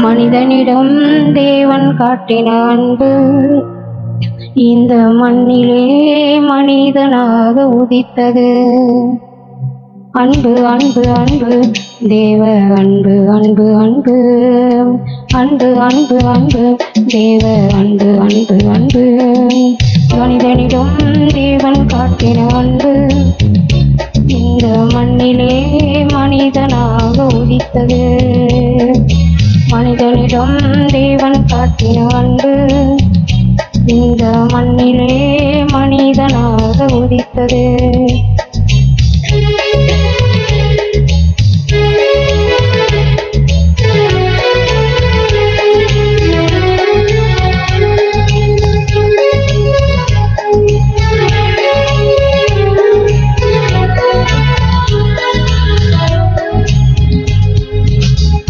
மனிதனிடம் தேவன் காட்டின அன்பு இந்த மண்ணிலே மனிதனாக உதித்தது. அன்பு அன்பு அன்பு தேவ அன்பு அன்பு அன்பு அன்பு அன்பு அன்பு தேவ அன்பு அன்பு அன்பு. மனிதனிடம் தேவன் காட்டின அன்பு இந்த மண்ணிலே மனிதனாக உதித்தது. மனிதனிடம் தேவன் காட்டின அன்பு இந்த மண்ணிலே மனிதனாக உதித்தது.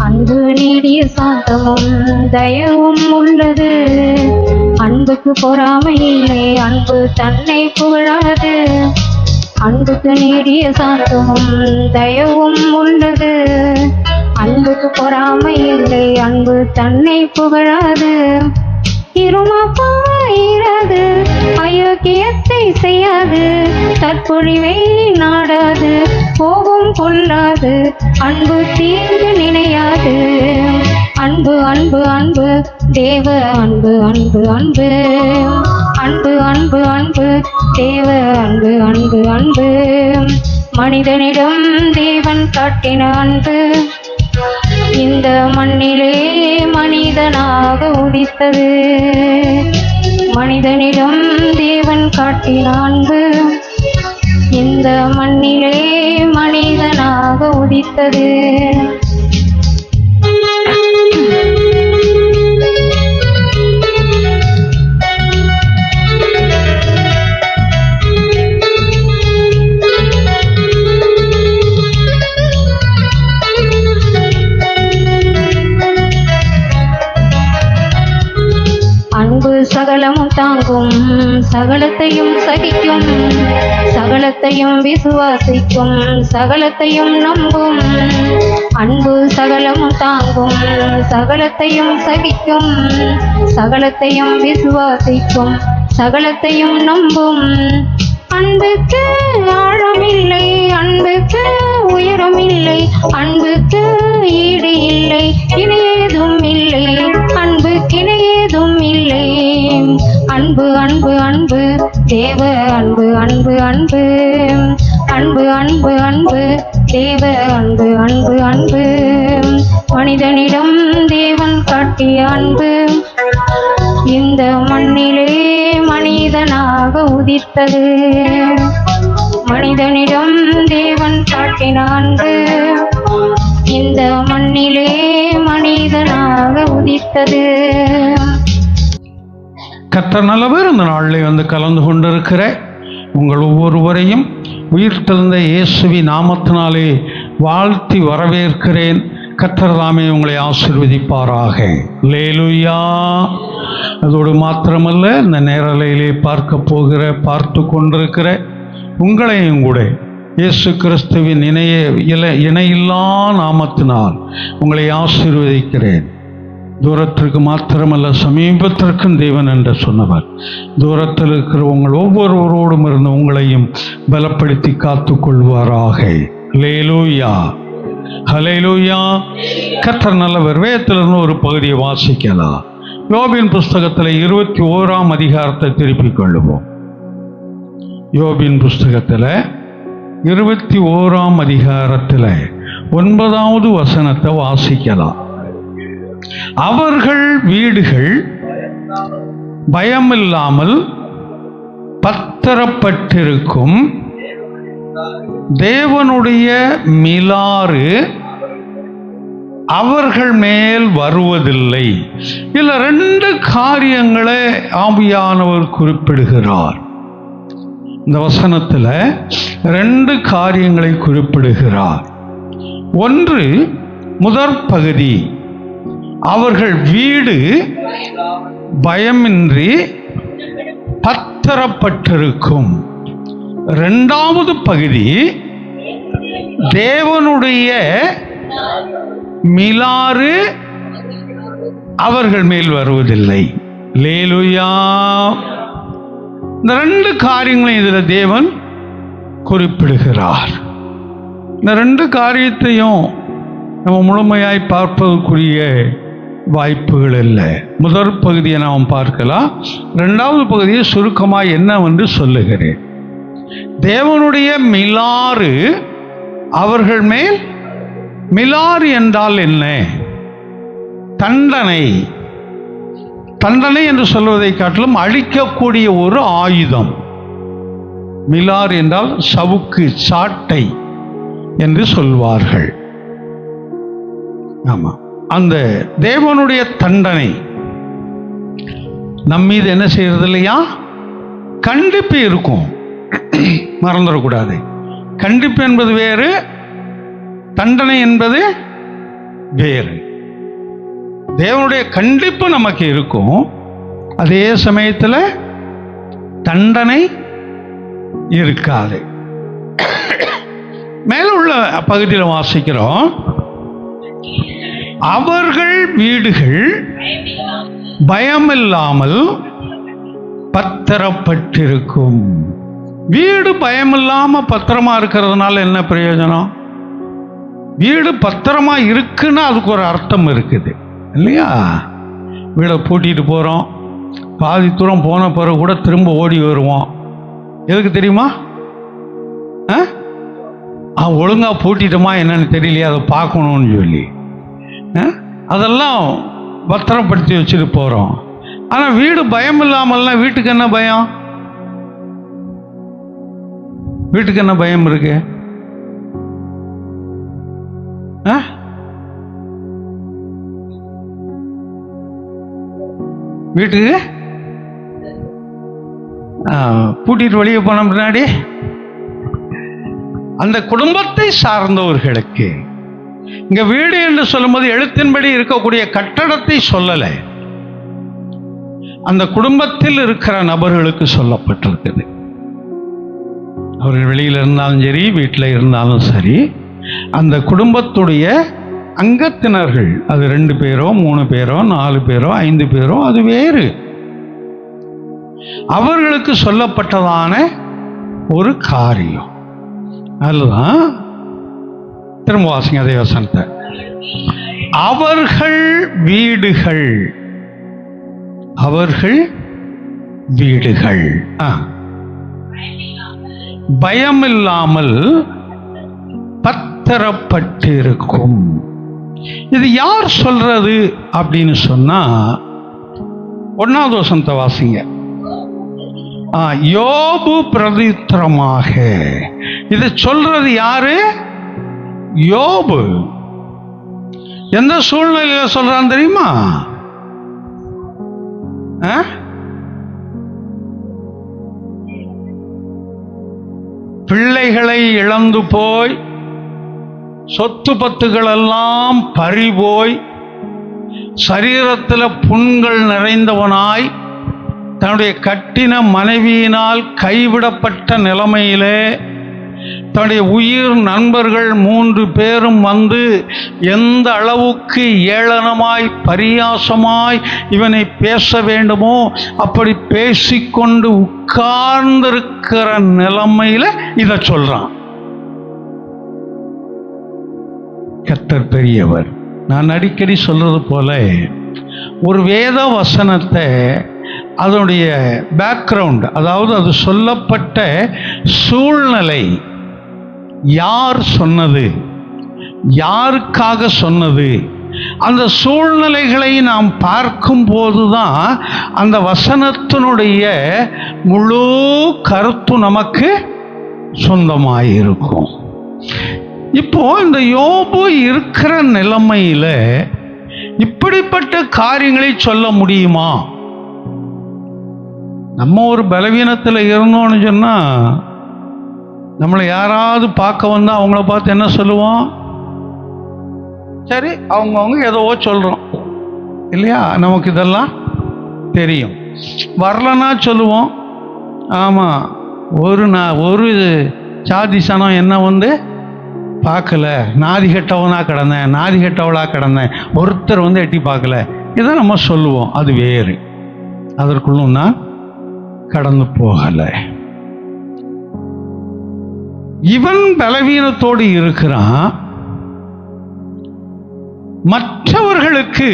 அன்பு நீடிய சாந்தமும் தயவும் உள்ளது. அன்புக்கு பொறாமை இல்லை, அன்பு தன்னை புகழாது. அன்புக்கு நீடிய சாந்தமும் தயவும் உள்ளது. அன்புக்கு பொறாமை இல்லை, அன்பு தன்னை புகழாது. இருமாப்பாயிராது, அயோக்கியத்தை செய்யாது, தற்பொழிவை நாடாது, கோபம் கொள்ளாது, அன்பு தீங்கு நினையாது. அன்பு அன்பு அன்பு தேவ அன்பு அன்பு அன்பு அன்பு அன்பு அன்பு தேவ அன்பு அன்பு அன்பு. மனிதனிடம் தேவன் காட்டின அன்பு இந்த மண்ணிலே மனிதனாக உதித்தது. மனிதனிடம் தேவன் காட்டின அன்பு இந்த மண்ணிலே மனிதனாக உதித்தது. அன்பு சகலமும் தாங்கும், சகலத்தையும் சகிக்கும், சகலத்தையும் விசுவாசிக்கும், சகலத்தையும் நம்பும். அன்பு சகலமும் தாங்கும், சகலத்தையும் சகிக்கும், சகலத்தையும் விசுவாசிக்கும், சகலத்தையும் நம்பும். அன்புக்கு ஆழமில்லை, அன்புக்கு உயரம் இல்லை, அன்புக்கு ஈடு இல்லை, இணையேதும் இல்லை, அன்புக்கு இணையேதும் இல்லை. அன்பு அன்பு அன்பு தேவ அன்பு அன்பு அன்பு அன்பு அன்பு அன்பு தேவ அன்பு அன்பு அன்பு. மனிதனிடம் தேவன் காட்டிய அன்பு இந்த மண்ணிலே மனிதனாக உதித்தது. மனிதனிடம் தேவன் காட்டின அன்பு இந்த மண்ணிலே மனிதனாக உதித்தது. கர்த்தர் நல்லவர். இந்த நாளிலே கலந்து கொண்டிருக்கிற உங்கள் ஒவ்வொருவரையும் உயிர்த்தெழுந்த இயேசுவின் நாமத்தினாலே வாழ்த்தி வரவேற்கிறேன். கர்த்தர் தாமே உங்களை ஆசீர்வதிப்பாராக. அல்லேலூயா. அதோடு மாத்திரமல்ல, இந்த நேரலையிலே பார்த்து கொண்டிருக்கிற உங்களையும் கூட இயேசு கிறிஸ்துவின் இணையில்லா நாமத்தினால் உங்களை ஆசீர்வதிக்கிறேன். தூரத்திற்கு மாத்திரமல்ல, சமீபத்திற்கும் தேவன் என்று சொன்னவர். தூரத்தில் இருக்கிற உங்கள் ஒவ்வொருவரோடும் இருந்து உங்களையும் பலப்படுத்தி காத்து கொள்வாராக. அல்லேலூயா, ஹல்லேலூயா. கர்த்தர் நல்லவர். வேதத்திலிருந்து ஒரு பகுதியை வாசிக்கலாம். யோபின் புஸ்தகத்தில் 21ஆம் அதிகாரத்தை திருப்பிக் கொள்ளுவோம். யோபின் புஸ்தகத்தில் 21ஆம் அதிகாரத்தில் 9வது வசனத்தை வாசிக்கலாம். அவர்கள் வீடுகள் பயமில்லாமல் பத்திரப்பட்டிருக்கும், தேவனுடைய மிலாறு அவர்கள் மேல் வருவதில்லை. இதுல 2 காரியங்களை ஆவியானவர் குறிப்பிடுகிறார். இந்த வசனத்தில் 2 காரியங்களை குறிப்பிடுகிறார். ஒன்று, முதற் பகுதி, அவர்கள் வீடு பயமின்றி பத்திரப்பட்டிருக்கும். 2வது பகுதி, தேவனுடைய மிலாறு அவர்கள் மேல் வருவதில்லை. அல்லேலூயா. இந்த ரெண்டு காரியங்களையும் இதில் தேவன் குறிப்பிடுகிறார். இந்த ரெண்டு காரியத்தையும் நம்ம முழுமையாய் பார்ப்பதற்குரிய வாய்ப்புகள் இல்லை. முதல் பகுதியை நாம் பார்க்கலாம். இரண்டாவது பகுதியை சுருக்கமாக என்னவென்று சொல்லுகிறேன். தேவனுடைய மிலாறு அவர்கள் மேல். மிலாறு என்றால் என்ன? தண்டனை. தண்டனை என்று சொல்வதை காட்டிலும் அழிக்கக்கூடிய ஒரு ஆயுதம். மிலார் என்றால் சவுக்கு, சாட்டை என்று சொல்வார்கள். ஆமா, அந்த தேவனுடைய தண்டனை நம்மீது என்ன செய்யறது இல்லையா? கண்டிப்பு இருக்கும். மறந்துடக்கூடாது. கண்டிப்பு என்பது வேறு, தண்டனை என்பது வேறு. தேவனுடைய கண்டிப்பு நமக்கு இருக்கும், அதே சமயத்தில் தண்டனை இருக்காது. மேல உள்ள பகுதியில் வாசிக்கிறோம், அவர்கள் வீடுகள் பயமில்லாமல் பத்திரப்பட்டிருக்கும். வீடு பயமில்லாம பத்திரமா இருக்கிறதுனால என்ன பிரயோஜனம்? வீடு பத்திரமா இருக்குன்னா அதுக்கு ஒரு அர்த்தம் இருக்குது இல்லையா? வீடை பூட்டிட்டு போகிறோம், பாதி தூரம் போன பிறகு கூட திரும்ப ஓடி வருவோம். எதுக்கு தெரியுமா? ஒழுங்காக பூட்டிட்டோமா என்னன்னு தெரியலையே, அதை பார்க்கணும்னு சொல்லி அதெல்லாம் பத்திரப்படுத்தி வச்சுட்டு போகிறோம். ஆனால் வீடு பயம் இல்லாமல்னா வீட்டுக்கு என்ன பயம்? வீட்டுக்கு என்ன பயம் இருக்கு? வீட்டுக்கு பூட்டிட்டு வெளியே போன முன்னாடி அந்த குடும்பத்தை சார்ந்தவர்களுக்கு, இங்க வீடு என்று சொல்லும்போது எழுத்தின்படி இருக்கக்கூடிய கட்டடத்தை சொல்லலை, அந்த குடும்பத்தில் இருக்கிற நபர்களுக்கு சொல்லப்பட்டிருக்குது. அவர்கள் வெளியில் இருந்தாலும் சரி, வீட்டில் இருந்தாலும் சரி, அந்த குடும்பத்துடைய அங்கத்தினர்கள், அது 2 பேரோ 3 பேரோ 4 பேரோ 5 பேரோ அது வேறு, அவர்களுக்கு சொல்லப்பட்டதான ஒரு காரியம். அதுதான் திரும்ப வாசிங்க அதே வசனத்தை. அவர்கள் வீடுகள், அவர்கள் வீடுகள் பயமில்லாமல் பத்திரப்பட்டிருக்கும். இது யார் சொல்றது அப்படின்னு சொன்னா, 1வது வசனத்தை வாசிங்க. யோபு பிரதித்திரமாக. இதை சொல்றது யாரு? யோபு. எந்த சூழ்நிலையில சொல்றான் தெரியுமா? பிள்ளைகளை இழந்து போய், சொத்து பத்துகள் எல்லாம் பறிபோய், சரீரத்தில் புண்கள் நிறைந்தவனாய், தன்னுடைய கட்டின மனைவியினால் கைவிடப்பட்ட நிலைமையிலே, தன்னுடைய உயிர் நண்பர்கள் 3 பேரும் வந்து எந்த அளவுக்கு ஏளனமாய் பரியாசமாய் இவனை பேச வேண்டுமோ அப்படி பேசிக்கொண்டு உட்கார்ந்திருக்கிற நிலைமையில இதை சொல்றான். கர்த்தர் பெரியவர். நான் அடிக்கடி சொல்றது போல, ஒரு வேத வசனத்தை அதனுடைய பேக்ரவுண்ட், அதாவது அது சொல்லப்பட்ட சூழ்நிலை, யார் சொன்னது, யாருக்காக சொன்னது, அந்த சூழ்நிலைகளை நாம் பார்க்கும் போதுதான் அந்த வசனத்தினுடைய முழு கருத்து நமக்கு சொந்தமாயிருக்கும். இப்போ இந்த யோபு இருக்கிற நிலைமையில இப்படிப்பட்ட காரியங்களை சொல்ல முடியுமா? நம்ம ஒரு பலவீனத்தில் இருந்தோம்னு சொன்னா, நம்மளை யாராவது பார்க்க வந்தா அவங்கள பார்த்து என்ன சொல்லுவோம்? சரி, அவங்கவுங்க ஏதோ சொல்றோம் இல்லையா? நமக்கு இதெல்லாம் தெரியும். வரலன்னா சொல்லுவோம், ஆமா ஒரு சாதி சனம் என்ன வந்து பார்க்கல, நாதி கெட்டவனா கிடந்தேன், நாதி கெட்டவளா கிடந்தேன், ஒருத்தர் வந்து எட்டி பார்க்கல, இதை நம்ம சொல்லுவோம். அது வேறு, அதற்குள்ளும் நான் கடந்து போகலை. இவன் பலவீனத்தோடு இருக்கிறான். மற்றவர்களுக்கு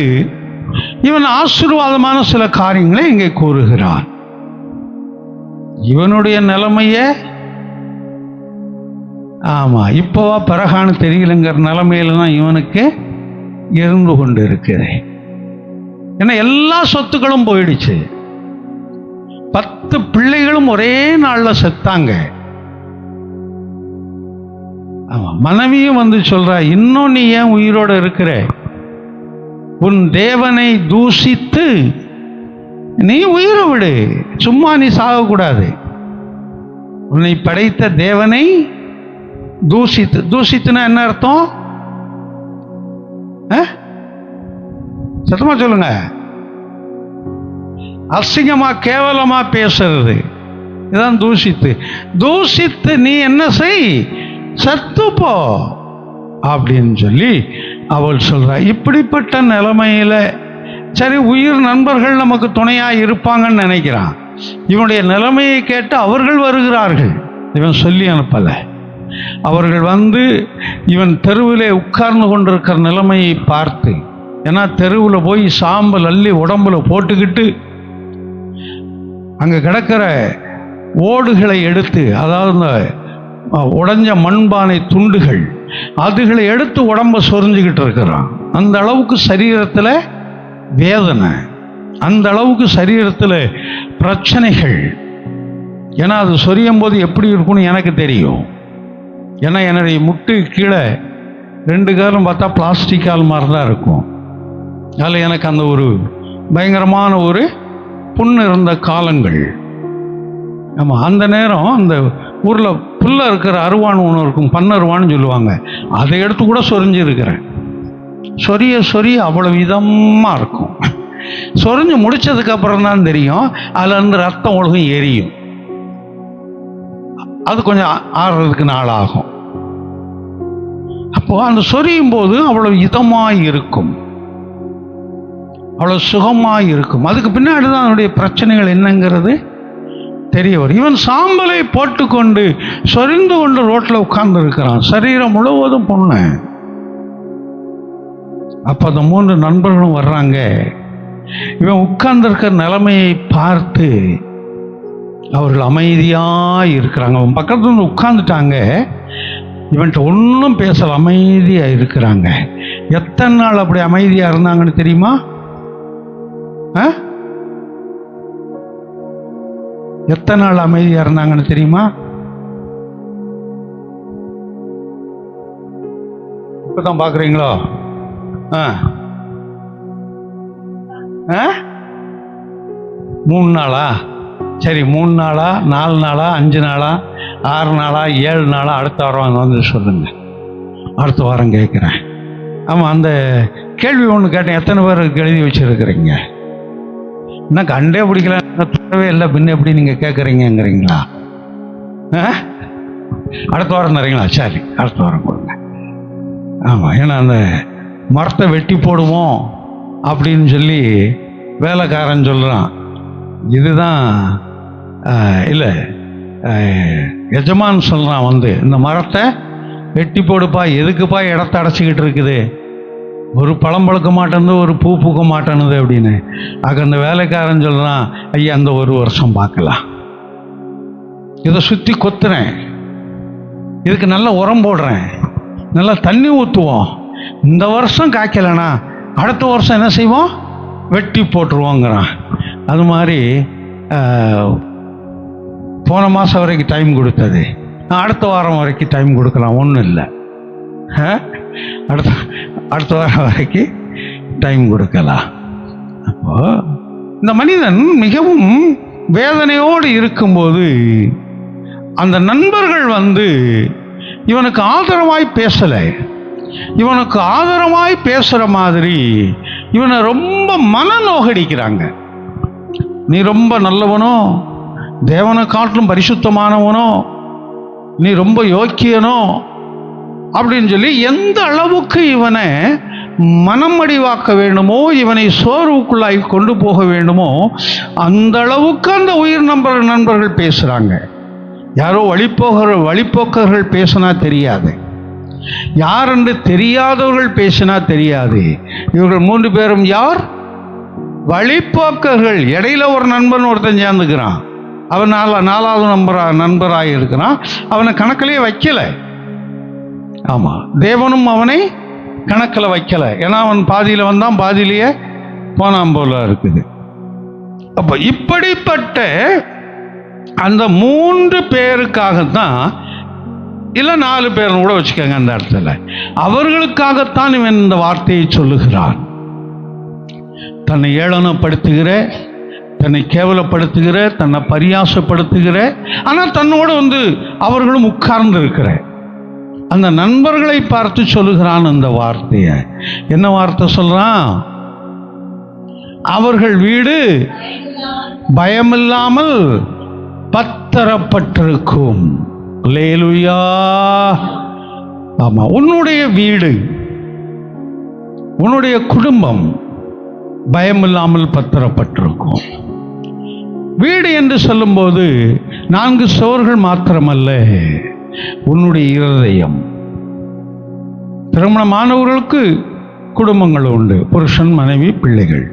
இவன் ஆசீர்வாதமான சில காரியங்களை இங்கே கூறுகிறான். இவனுடைய நிலைமைய இப்போவா பிறகான்னு தெரியலங்கிற நிலைமையில தான் இவனுக்கு இருந்து கொண்டு இருக்கிறேன். ஏன்னா எல்லா சொத்துக்களும் போயிடுச்சு. 10 பிள்ளைகளும் ஒரே நாள்ல செத்தாங்க. மனைவியும் வந்து சொல்றா, இன்னும் நீ ஏன் உயிரோட இருக்கிற? உன் தேவனை தூஷித்து நீ உயிரை விடு, சும்மா நீ சாகக்கூடாது. உன்னை படைத்த தேவனை தூஷித்துனா என்ன அர்த்தம்? சத்தமா சொல்லுங்க. அசிங்கமா கேவலமா பேசுறது இதான் தூஷித்து நீ என்ன செய், சத்துப்போ அப்படின்னு சொல்லி அவள் சொல்றா. இப்படிப்பட்ட நிலைமையில சரி, உயிர் நண்பர்கள் நமக்கு துணையா இருப்பாங்கன்னு நினைக்கிறான். இவனுடைய நிலைமையை கேட்டு அவர்கள் வருகிறார்கள். இவன் சொல்லி அனுப்பல. அவர்கள் வந்து இவன் தெருவிலே உட்கார்ந்து கொண்டிருக்கிற நிலைமையை பார்த்து, ஏன்னா தெருவில் போய் சாம்பல் அள்ளி உடம்புல போட்டுக்கிட்டு அங்கே கிடக்கிற ஓடுகளை எடுத்து, அதாவது உடைஞ்ச மண்பானை துண்டுகள், அதுகளை எடுத்து உடம்ப சொரிஞ்சுக்கிட்டு இருக்கிறான். அந்த அளவுக்கு சரீரத்தில் வேதனை, அந்த அளவுக்கு சரீரத்தில் பிரச்சனைகள். ஏன்னா அது சொரியும் போது எப்படி இருக்கும்னு எனக்கு தெரியும். ஏன்னா என்னுடைய முட்டு கீழே 2 காலம் பார்த்தா பிளாஸ்டிக் கால் மாதிரி தான் இருக்கும். அதில் எனக்கு அந்த ஒரு பயங்கரமான ஒரு புண்ணு இருந்த காலங்கள். ஆமாம், அந்த நேரம் அந்த ஊரில் புல்ல இருக்கிற அருவான்னு ஒன்று இருக்கும், பன்னருவான்னு சொல்லுவாங்க. அதை எடுத்து கூட சொரிஞ்சிருக்கிறேன். சொரிய அவ்வளவு விதமாக இருக்கும். சொரிஞ்சு முடிச்சதுக்கு அப்புறம் தான் தெரியும் அதுல இருந்து ரத்தம் ஒழுகும் எரியும். அது கொஞ்சம் ஆறுறதுக்கு நாள் ஆகும். அப்போ அந்த சொரியும் போது அவ்வளவு இதமாய் இருக்கும், அவ்வளவு சுகமாய் இருக்கும். அதுக்கு பின்னாடி தான் அதனுடைய பிரச்சனைகள் என்னங்கிறது தெரிய வரும். இவன் சாம்பலை போட்டுக்கொண்டு சொரிந்து கொண்டு ரோட்டில் உட்கார்ந்து இருக்கிறான், சரீரம் முழுவதும் பொண்ணு. அப்போ அந்த 3 நண்பர்களும் வர்றாங்க. இவன் உட்கார்ந்துருக்கிற நிலைமையை பார்த்து அவர்கள் அமைதியாக இருக்கிறாங்க. அவன் பக்கத்துல இருந்து உட்கார்ந்துட்டாங்க. இவன்கிட்ட ஒன்றும் பேசல, அமைதியாக இருக்கிறாங்க. எத்தனை நாள் அப்படி அமைதியாக இருந்தாங்கன்னு தெரியுமா? எத்தனை நாள் அமைதியாக இருந்தாங்கன்னு தெரியுமா? இப்பதான் பார்க்குறீங்களோ? 3 நாளா? சரி, 3 நாளா, 4 நாளா, 5 நாளா, 6 நாளா, 7 நாளா? அடுத்த வாரம் வந்து சொல்லுங்க. அடுத்த வாரம் கேட்குறேன். ஆமாம், அந்த கேள்வி ஒன்று கேட்டேன், எத்தனை பேருக்கு எழுதி வச்சிருக்கிறீங்க? என்ன கண்டே பிடிக்கல, தொடவே இல்லை, பின்ன எப்படி நீங்கள் கேட்குறீங்கிறீங்களா? அடுத்த வாரம் தரீங்களா? சரி, அடுத்த வாரம் கொடுங்க. ஆமாம், ஏன்னா அந்த மரத்தை வெட்டி போடுவோம் அப்படின்னு சொல்லி வேலைக்காரன் சொல்கிறான். இதுதான் இல்லை, எஜமான் சொல்கிறான் வந்து, இந்த மரத்தை வெட்டி போடுப்பா, எதுக்குப்பா இடத்த அடைச்சிக்கிட்டு இருக்குது, ஒரு பழம் பழுக்க மாட்டேன்னு, ஒரு பூ பூக்க மாட்டேனுது அப்படின்னு. ஆக அந்த வேலைக்காரன் சொல்கிறான், ஐயா அந்த 1 வருஷம் பார்க்கலாம், இதை சுற்றி கொத்துறேன், இதுக்கு நல்ல உரம் போடுறேன், நல்லா தண்ணி ஊற்றுவோம், இந்த வருஷம் காய்க்கலைனா அடுத்த வருஷம் என்ன செய்வோம், வெட்டி போட்டுருவோங்கிறான். அது மாதிரி போன மாதம் வரைக்கும் டைம் கொடுத்தது, அடுத்த வாரம் வரைக்கும் டைம் கொடுக்கலாம், ஒன்றும் இல்லை. அடுத்த வாரம் வரைக்கும் டைம் கொடுக்கலாம். அப்போ இந்த மனிதன் மிகவும் வேதனையோடு இருக்கும்போது அந்த நண்பர்கள் வந்து இவனுக்கு ஆதரவாய் பேசலை. இவனுக்கு ஆதரவாய் பேசுகிற மாதிரி இவனை ரொம்ப மனநோகடிக்கிறாங்க. நீ ரொம்ப நல்லவனோ, தேவனை காட்டிலும் பரிசுத்தமானவனோ, நீ ரொம்ப யோக்கியனோ அப்படின்னு சொல்லி எந்த அளவுக்கு இவனை மனம் அடிவாக்க வேண்டுமோ, இவனை சோர்வுக்குள்ளாய் கொண்டு போக வேண்டுமோ, அந்த அளவுக்கு அந்த உயிர் நண்பர்கள் பேசுகிறாங்க. யாரோ வழிப்போக்கர்கள் பேசினா தெரியாது, யார் என்று தெரியாதவர்கள் பேசினா தெரியாது. இவர்கள் 3 பேரும் யார்? வழிப்போக்கர்கள். இடையில ஒரு நண்பன் ஒருத்தன் சேர்ந்துக்கிறான், அவன் 4வது நண்பராக இருக்கிறான். அவனை கணக்கிலேயே வைக்கல. ஆமா, தேவனும் அவனை கணக்கில் வைக்கல. ஏன்னா அவன் பாதியில் வந்தான், பாதியிலேயே போனான் போல இருக்குது. அப்ப இப்படிப்பட்ட அந்த 3 பேருக்காகத்தான், இல்லை 4 பேர் கூட வச்சுக்கோங்க அந்த இடத்துல, அவர்களுக்காகத்தான் இவன் இந்த வார்த்தையை சொல்லுகிறான். தன்னை ஏளனப்படுத்துகிற, தன்னை கேவலப்படுத்துகிற, தன்னை பரியாசப்படுத்துகிற, ஆனால் தன்னோடு அவர்களும் உட்கார்ந்து இருக்கிற அந்த நண்பர்களை பார்த்து சொல்லுகிறான் அந்த வார்த்தையை. என்ன வார்த்தை சொல்றான்? அவர்கள் வீடு பயமில்லாமல் பத்திரப்பட்டிருக்கும். அல்லேலூயா. ஆமா, உன்னுடைய வீடு, உன்னுடைய குடும்பம் பயமில்லாமல் பத்திரப்பட்டிருக்கும். வீடு என்று சொல்லும்போது 4 சுவர்கள் மாத்திரமல்ல, உன்னுடைய இருதயம். திருமணமானவர்களுக்கு குடும்பங்கள் உண்டு, புருஷன், மனைவி, பிள்ளைகள்.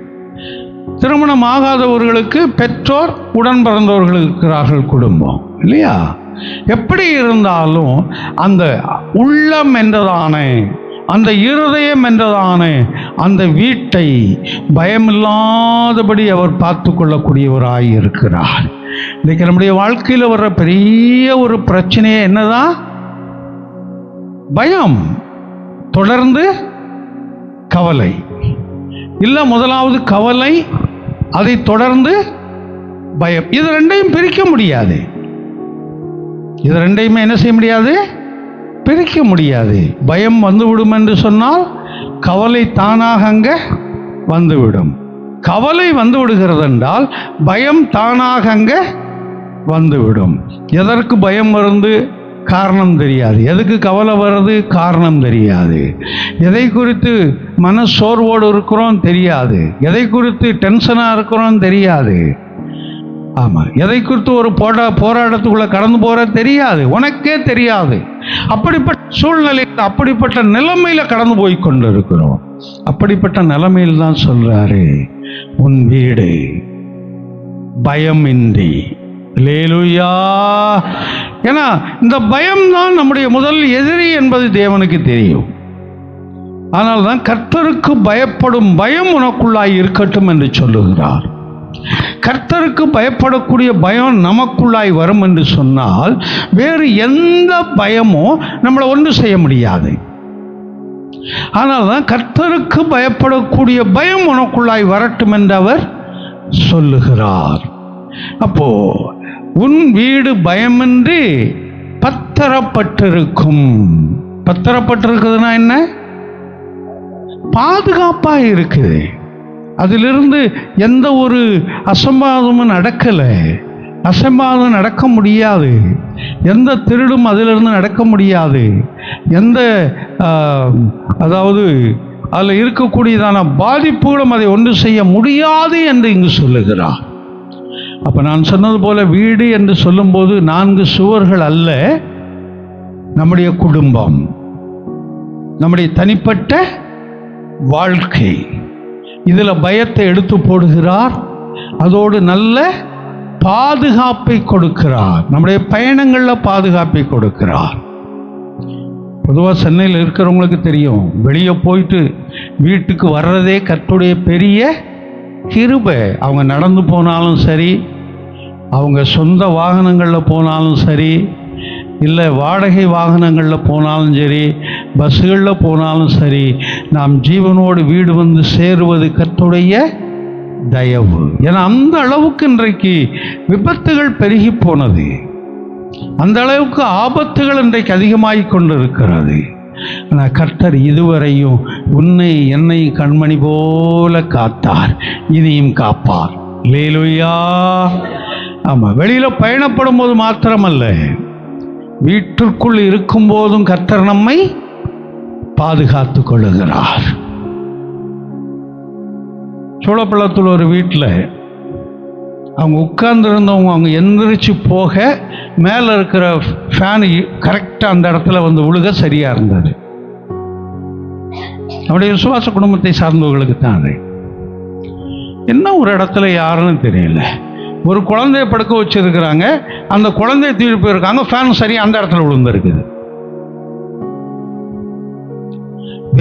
திருமணம் ஆகாதவர்களுக்கு பெற்றோர், உடன் பிறந்தவர்கள் இருக்கிறார்கள், குடும்பம், இல்லையா? எப்படி இருந்தாலும் அந்த உள்ளம் என்றதான, அந்த இருதயம் என்றதான அந்த வீட்டை பயமில்லாதபடி அவர் பார்த்து கொள்ளக்கூடியவராய் இருக்கிறார். இன்னைக்கு நம்முடைய வாழ்க்கையில் வர்ற பெரிய ஒரு பிரச்சனையே என்னதான்? பயம், தொடர்ந்து கவலை. இல்லை, முதலாவது கவலை, அதை தொடர்ந்து பயம். இது 2ஐயும் பிரிக்க முடியாது. இது 2ஐயுமே என்ன செய்ய முடியாது? பிரிக்க முடியாது. பயம் வந்துவிடும் என்று சொன்னால் கவலை தானாக அங்கே வந்துவிடும். கவலை வந்து விடுகிறது என்றால் பயம் தானாக அங்கே வந்துவிடும். எதற்கு பயம் வருது? காரணம் தெரியாது. எதுக்கு கவலை வருது? காரணம் தெரியாது. எதை குறித்து மன சோர்வோடு இருக்கிறோம் தெரியாது. எதை குறித்து டென்ஷனாக இருக்கிறோம் தெரியாது. ஆமாம், எதை குறித்து ஒரு போராட்டத்துக்குள்ளே கடந்து போகிற தெரியாது, உனக்கே தெரியாது. அப்படிப்பட்ட சூழ்நிலையில், அப்படிப்பட்ட நிலைமையில் கடந்து போய் கொண்டு இருக்கிறோம். அப்படிப்பட்ட நிலைமையில் தான் சொல்றாரு, உன் வீடு பயமின்றி. அல்லேலூயா. ஏன்னா இந்த பயம்தான் நம்முடைய முதல் எதிரி என்பது தேவனுக்கு தெரியும். ஆனால் தான் கர்த்தருக்கு பயப்படும் பயம் உனக்குள்ளாய் இருக்கட்டும் என்று சொல்லுகிறார். கர்த்தருக்கு பயப்படக்கூடிய பயம் நமக்குள்ளாய் வரும் என்று சொன்னால் வேறு எந்த பயமும் நம்மளை ஒன்று செய்ய முடியாது. ஆனால் தான் கர்த்தருக்கு பயப்படக்கூடிய பயம் உனக்குள்ளாய் வரட்டும் என்று அவர் சொல்லுகிறார். அப்போ உன் வீடு பயமின்றி பத்திரப்பட்டிருக்கும். பத்திரப்பட்டிருக்குதுன்னா என்ன? பாதுகாப்பா இருக்குது. அதிலிருந்து எந்த ஒரு அசம்பாதமும் நடக்கலை. அசம்பாதம் நடக்க முடியாது. எந்த திருடும் அதிலிருந்து நடக்க முடியாது. எந்த அதாவது அதில் இருக்கக்கூடியதான பாதிப்புகளும் அதை ஒன்று செய்ய முடியாது என்று இங்கு சொல்லுகிறார். அப்போ நான் சொன்னது போல வீடு என்று சொல்லும்போது 4 சுவர்கள் அல்ல, நம்முடைய குடும்பம், நம்முடைய தனிப்பட்ட வாழ்க்கை. இதில் பயத்தை எடுத்து போடுகிறார். அதோடு நல்ல பாதுகாப்பை கொடுக்கிறார். நம்முடைய பயணங்களில் பாதுகாப்பை கொடுக்கிறார். பொதுவாக சென்னையில் இருக்கிறவங்களுக்கு தெரியும், வெளியே போயிட்டு வீட்டுக்கு வர்றதே கர்த்தருடைய பெரிய கிருபை. அவங்க நடந்து போனாலும் சரி, அவங்க சொந்த வாகனங்களில் போனாலும் சரி, இல்லை வாடகை வாகனங்களில் போனாலும் சரி, பஸ்ஸுகளில் போனாலும் சரி, நாம் ஜீவனோடு வீடு வந்து சேருவது கர்த்தருடைய தயவு. ஏன்னா அந்த அளவுக்கு இன்றைக்கு விபத்துகள் பெருகி போனது. அந்த அளவுக்கு ஆபத்துகள் இன்றைக்கு அதிகமாகி கொண்டு இருக்கிறது. ஆனால் கர்த்தர் இதுவரையும் உன்னை என்னை கண்மணி போல காத்தார், இனியும் காப்பார். அல்லேலூயா. ஆமாம், வெளியில் பயணப்படும் போது மாத்திரமல்ல, வீட்டிற்குள் இருக்கும் போதும் கர்த்தர் நம்மை பாதுகாத்து கொள்ளுகிறார். சோழப்பள்ளத்தில் ஒரு வீட்டில் அவங்க உட்கார்ந்துருந்தவங்க அவங்க எந்திரிச்சு போக மேலே இருக்கிற ஃபேனு கரெக்டாக அந்த இடத்துல வந்து விழுக சரியாக இருந்தது. அவருடைய விசுவாச குடும்பத்தை சார்ந்தவர்களுக்கு தான் அது. என்ன ஒரு இடத்துல யாருன்னு தெரியல, ஒரு குழந்தைய படுக்க வச்சிருக்கிறாங்க, அந்த குழந்தைய தூக்கி போயிருக்காங்க, ஃபேன் சரியாக அந்த இடத்துல விழுந்துருக்குது.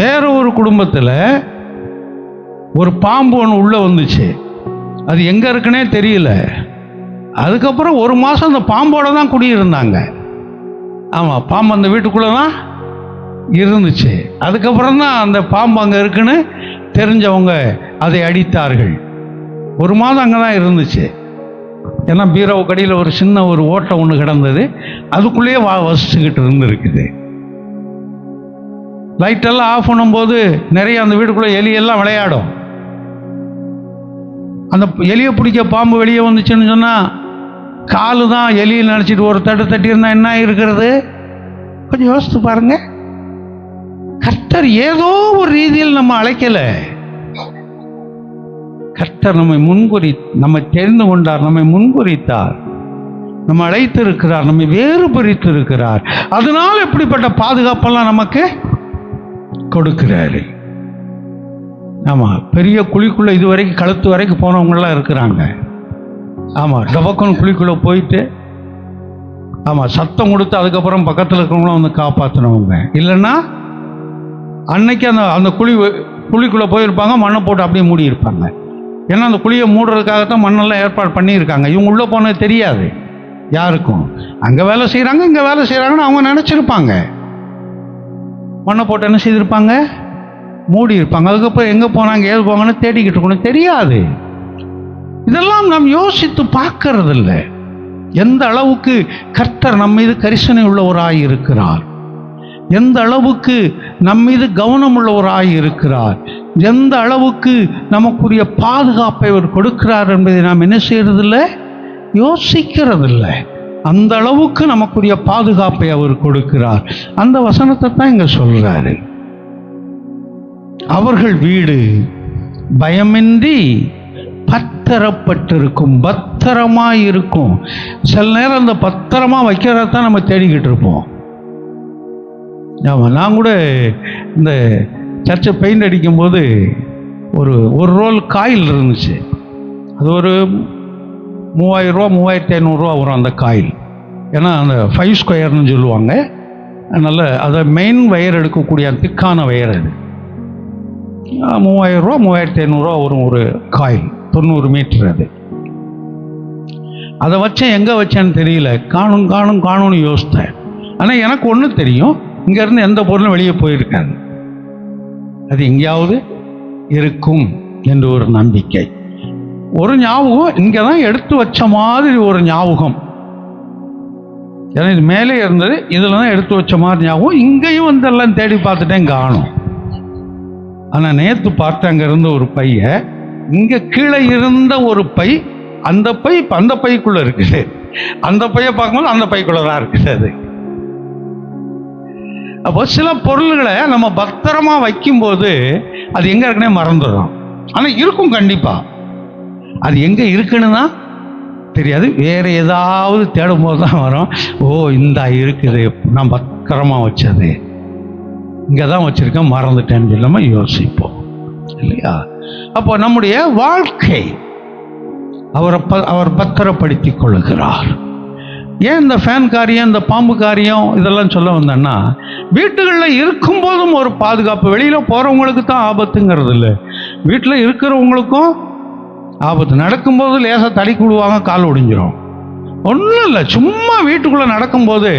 வேற ஒரு குடும்பத்தில் ஒரு பாம்பு ஒன்று உள்ளே வந்துச்சு, அது எங்கே இருக்குன்னே தெரியல. அதுக்கப்புறம் ஒரு மாதம் அந்த பாம்போட தான் குடியிருந்தாங்க. ஆமாம், பாம்பு அந்த வீட்டுக்குள்ளே தான் இருந்துச்சு. அதுக்கப்புறம் தான் அந்த பாம்பு அங்கே இருக்குன்னு தெரிஞ்சவங்க அதை அடித்தார்கள். ஒரு மாதம் அங்கே தான் இருந்துச்சு. ஏன்னா பீரோ கடியில் ஒரு சின்ன ஒரு ஓட்டை ஒன்று கிடந்தது, அதுக்குள்ளேயே வசிச்சுக்கிட்டு இருந்துருக்குது. லைட்டெல்லாம் ஆஃப் பண்ணும்போது நிறைய அந்த வீட்டுக்குள்ளே எலியெல்லாம் விளையாடும். அந்த எலியை பிடிக்க பாம்பு வெளியே வந்துச்சுன்னு சொன்னால் காலு தான் எலியை நினச்சிட்டு ஒரு தட்டு தட்டியிருந்தால் என்ன இருக்கிறது? கொஞ்சம் யோசித்து பாருங்க. கர்த்தர் ஏதோ ஒரு ரீதியில் நம்ம அழைக்கலை. கர்த்தர் நம்மை தெரிந்து கொண்டார், நம்மை முன்குறித்தார், நம்ம அழைத்திருக்கிறார், நம்மை வேறுபடுத்தி இருக்கிறார். அதனால எப்படிப்பட்ட பாதுகாப்பெல்லாம் நமக்கு கொடுக்கிறாரு. ஆமாம், பெரிய குழிக்குள்ளே இது வரைக்கும் கழுத்து வரைக்கும் போனவங்களாம் இருக்கிறாங்க. ஆமாம், டபக்குன்னு குழிக்குள்ளே போயிட்டு ஆமாம் சத்தம் கொடுத்து அதுக்கப்புறம் பக்கத்தில் இருக்கிறவங்களும் வந்து காப்பாற்றினவங்க. இல்லைன்னா அன்னைக்கு அந்த குழிக்குள்ளே போயிருப்பாங்க, மண்ணை போட்டு அப்படியே மூடி இருப்பாங்க. ஏன்னா அந்த குழியை மூடுறதுக்காகத்தான் மண்ணெல்லாம் ஏற்பாடு பண்ணியிருக்காங்க. இவங்க உள்ளே போனது தெரியாது யாருக்கும். அங்கே வேலை செய்கிறாங்க, இங்கே வேலை செய்கிறாங்கன்னு அவங்க நினச்சிருப்பாங்க. மண்ணை போட்டு என்ன செய்திருப்பாங்க? மூடி இருப்பாங்க. அதுக்கப்புறம் எங்கே போனாங்க ஏது போவாங்கன்னு தேடிக்கிட்டு இருக்கணும், தெரியாது. இதெல்லாம் நாம் யோசித்து பார்க்கறதில்ல. எந்த அளவுக்கு கர்த்தர் நம்ம மீது கரிசனை உள்ளவராய் இருக்கிறார், எந்த அளவுக்கு நம் மீது கவனம் உள்ளவராய் இருக்கிறார், எந்த அளவுக்கு நமக்குரிய பாதுகாப்பை அவர் கொடுக்கிறார் என்பதை நாம் என்ன செய்யறதில்லை, யோசிக்கிறதில்லை. அந்த அளவுக்கு நமக்குரிய பாதுகாப்பை அவர் கொடுக்கிறார். அந்த வசனத்தை தான் இங்க சொல்றாரு. அவர்கள் வீடு பயமின்றி பத்திரப்பட்டிருக்கும், பத்திரமா இருக்கும். சில நேரம் அந்த பத்திரமா வைக்கிறதான் நம்ம தேடிக்கிட்டு இருப்போம். ஆமாம், நான் கூட இந்த சர்ச்சை பெயிண்ட் அடிக்கும்போது ஒரு ரோல் காயில் இருந்துச்சு. அது ஒரு 3000 ரூபா 3500 வரும் அந்த காயில். ஏன்னா அந்த 5 ஸ்கொயர்னு சொல்லுவாங்க. அதனால் அதை மெயின் வயர் எடுக்கக்கூடிய திக்கான வயர் அது. 3000 ரூபா 3500 வரும் ஒரு காயில், 90 மீட்டர். அது அதை வச்சேன், எங்கே வச்சேன்னு தெரியல, காணும்னு யோசித்தேன். ஆனால் எனக்கு ஒன்று தெரியும், இங்கேருந்து எந்த பொருளும் வெளியே போயிருக்காது, அது எங்கேயாவது இருக்கும் என்று ஒரு நம்பிக்கை, ஒரு ஞாபகம். இங்கே தான் எடுத்து வச்ச மாதிரி ஒரு ஞாபகம். ஏன்னா இது மேலே இருந்தது, இதில் தான் எடுத்து வச்ச மாதிரி ஞாபகம். இங்கேயும் வந்து எல்லாம் தேடி பார்த்துட்டேன், காணும். ஆனால் நேற்று பார்த்தேன், அங்கே இருந்த ஒரு பைய, இங்கே கீழே இருந்த ஒரு பை, அந்த பை இப்போ அந்த பைக்குள்ளே இருக்குது. அந்த பையை பார்க்கும்போது அந்த பைக்குள்ளே தான் இருக்குது. அது அப்போ சில பொருள்களை நம்ம பத்திரமா வைக்கும்போது அது எங்கே இருக்குன்னே மறந்துடும். ஆனால் இருக்கும் கண்டிப்பாக. அது எங்கே இருக்குன்னு தான் தெரியாது. வேறு ஏதாவது தேடும் போது தான் வரும், ஓ இந்த இருக்குது, நான் பத்திரமா வச்சது இங்கே தான் வச்சுருக்கேன், மறந்துட்டேன்னு சொல்லாமல் யோசிப்போம் இல்லையா? அப்போ நம்முடைய வாழ்க்கை அவர் பத்திரப்படுத்தி கொள்ளுகிறார். ஏன் இந்த ஃபேன் காரியம், இந்த பாம்பு காரியம் இதெல்லாம் சொல்ல வந்தேன்னா, வீட்டுகளில் இருக்கும்போதும் ஒரு பாதுகாப்பு. வெளியில் போகிறவங்களுக்கு தான் ஆபத்துங்கிறது இல்லை, வீட்டில் இருக்கிறவங்களுக்கும் ஆபத்து. நடக்கும்போது லேசாக தடிக்கு விடுவாங்க, கால் ஒடிஞ்சிரும். ஒன்றும் இல்லை, சும்மா வீட்டுக்குள்ளே நடக்கும்போது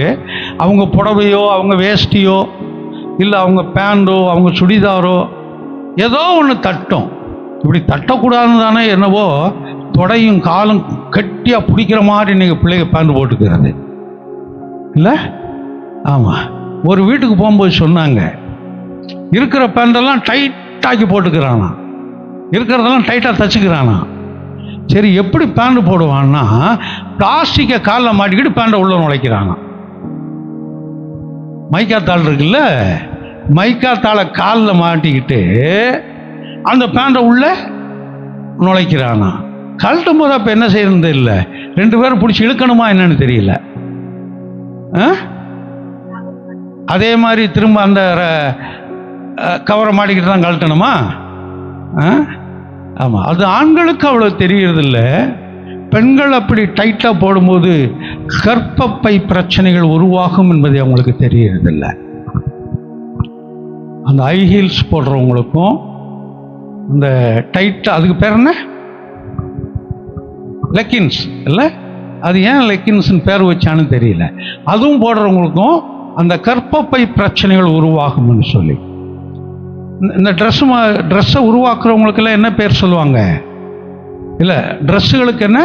அவங்க புடவையோ அவங்க வேஷ்டியோ இல்லை அவங்க பேண்டோ அவங்க சுடிதாரோ ஏதோ ஒன்று தட்டும். இப்படி தட்டக்கூடாதுன்னு தானே என்னவோ தொடையும் காலும் கட்டியாக பிடிக்கிற மாதிரி இன்றைக்கி பிள்ளைங்க பேண்ட் போட்டுக்கிறது இல்லை? ஆமாம், ஒரு வீட்டுக்கு போகும்போது சொன்னாங்க, இருக்கிற பேண்டெல்லாம் டைட்டாக்கி போட்டுக்கிறானா, இருக்கிறதெல்லாம் டைட்டாக தச்சுக்கிறானா. சரி, எப்படி பேண்ட் போடுவான்னா பிளாஸ்டிக்கை காலில் மாட்டிக்கிட்டு பேண்டை உள்ள நுழைக்கிறானா. மைக்காத்தாள் இருக்குல்ல, மைக்காத்தாளை காலில் மாட்டிக்கிட்டு அந்த பேண்டை உள்ள நுழைக்கிறானா? கழட்டும் போது அப்போ என்ன செய்யறது இல்லை, 2 பேரும் பிடிச்சி இழுக்கணுமா என்னன்னு தெரியல. அதே மாதிரி திரும்ப அந்த கவரை மாட்டிக்கிட்டு தான் கழட்டணுமா? ஆமாம், அது ஆண்களுக்கு அவ்வளோ தெரியறதில்ல. பெண்கள் அப்படி டைட்டாக போடும்போது கர்ப்பப்பை பிரச்சனைகள் உருவாகும் என்பது அவங்களுக்கு தெரியறதில்ல. அந்த ஹை ஹீல்ஸ் போடுறவங்களுக்கும் இந்த டைட்டாக, அதுக்கு பேர் என்ன, லெக்கின்ஸ் இல்லை, அது ஏன் லெக்கின்ஸ்னு பேர் வச்சான்னு தெரியல. அதுவும் போடுறவங்களுக்கும் அந்த கர்ப்பப்பை பிரச்சனைகள் உருவாகும்னு சொல்லி இந்த ட்ரெஸ்ஸை உருவாக்குறவங்களுக்கெல்லாம் என்ன பேர் சொல்லுவாங்க? இல்லை, ட்ரெஸ்ஸுகளுக்கு என்ன,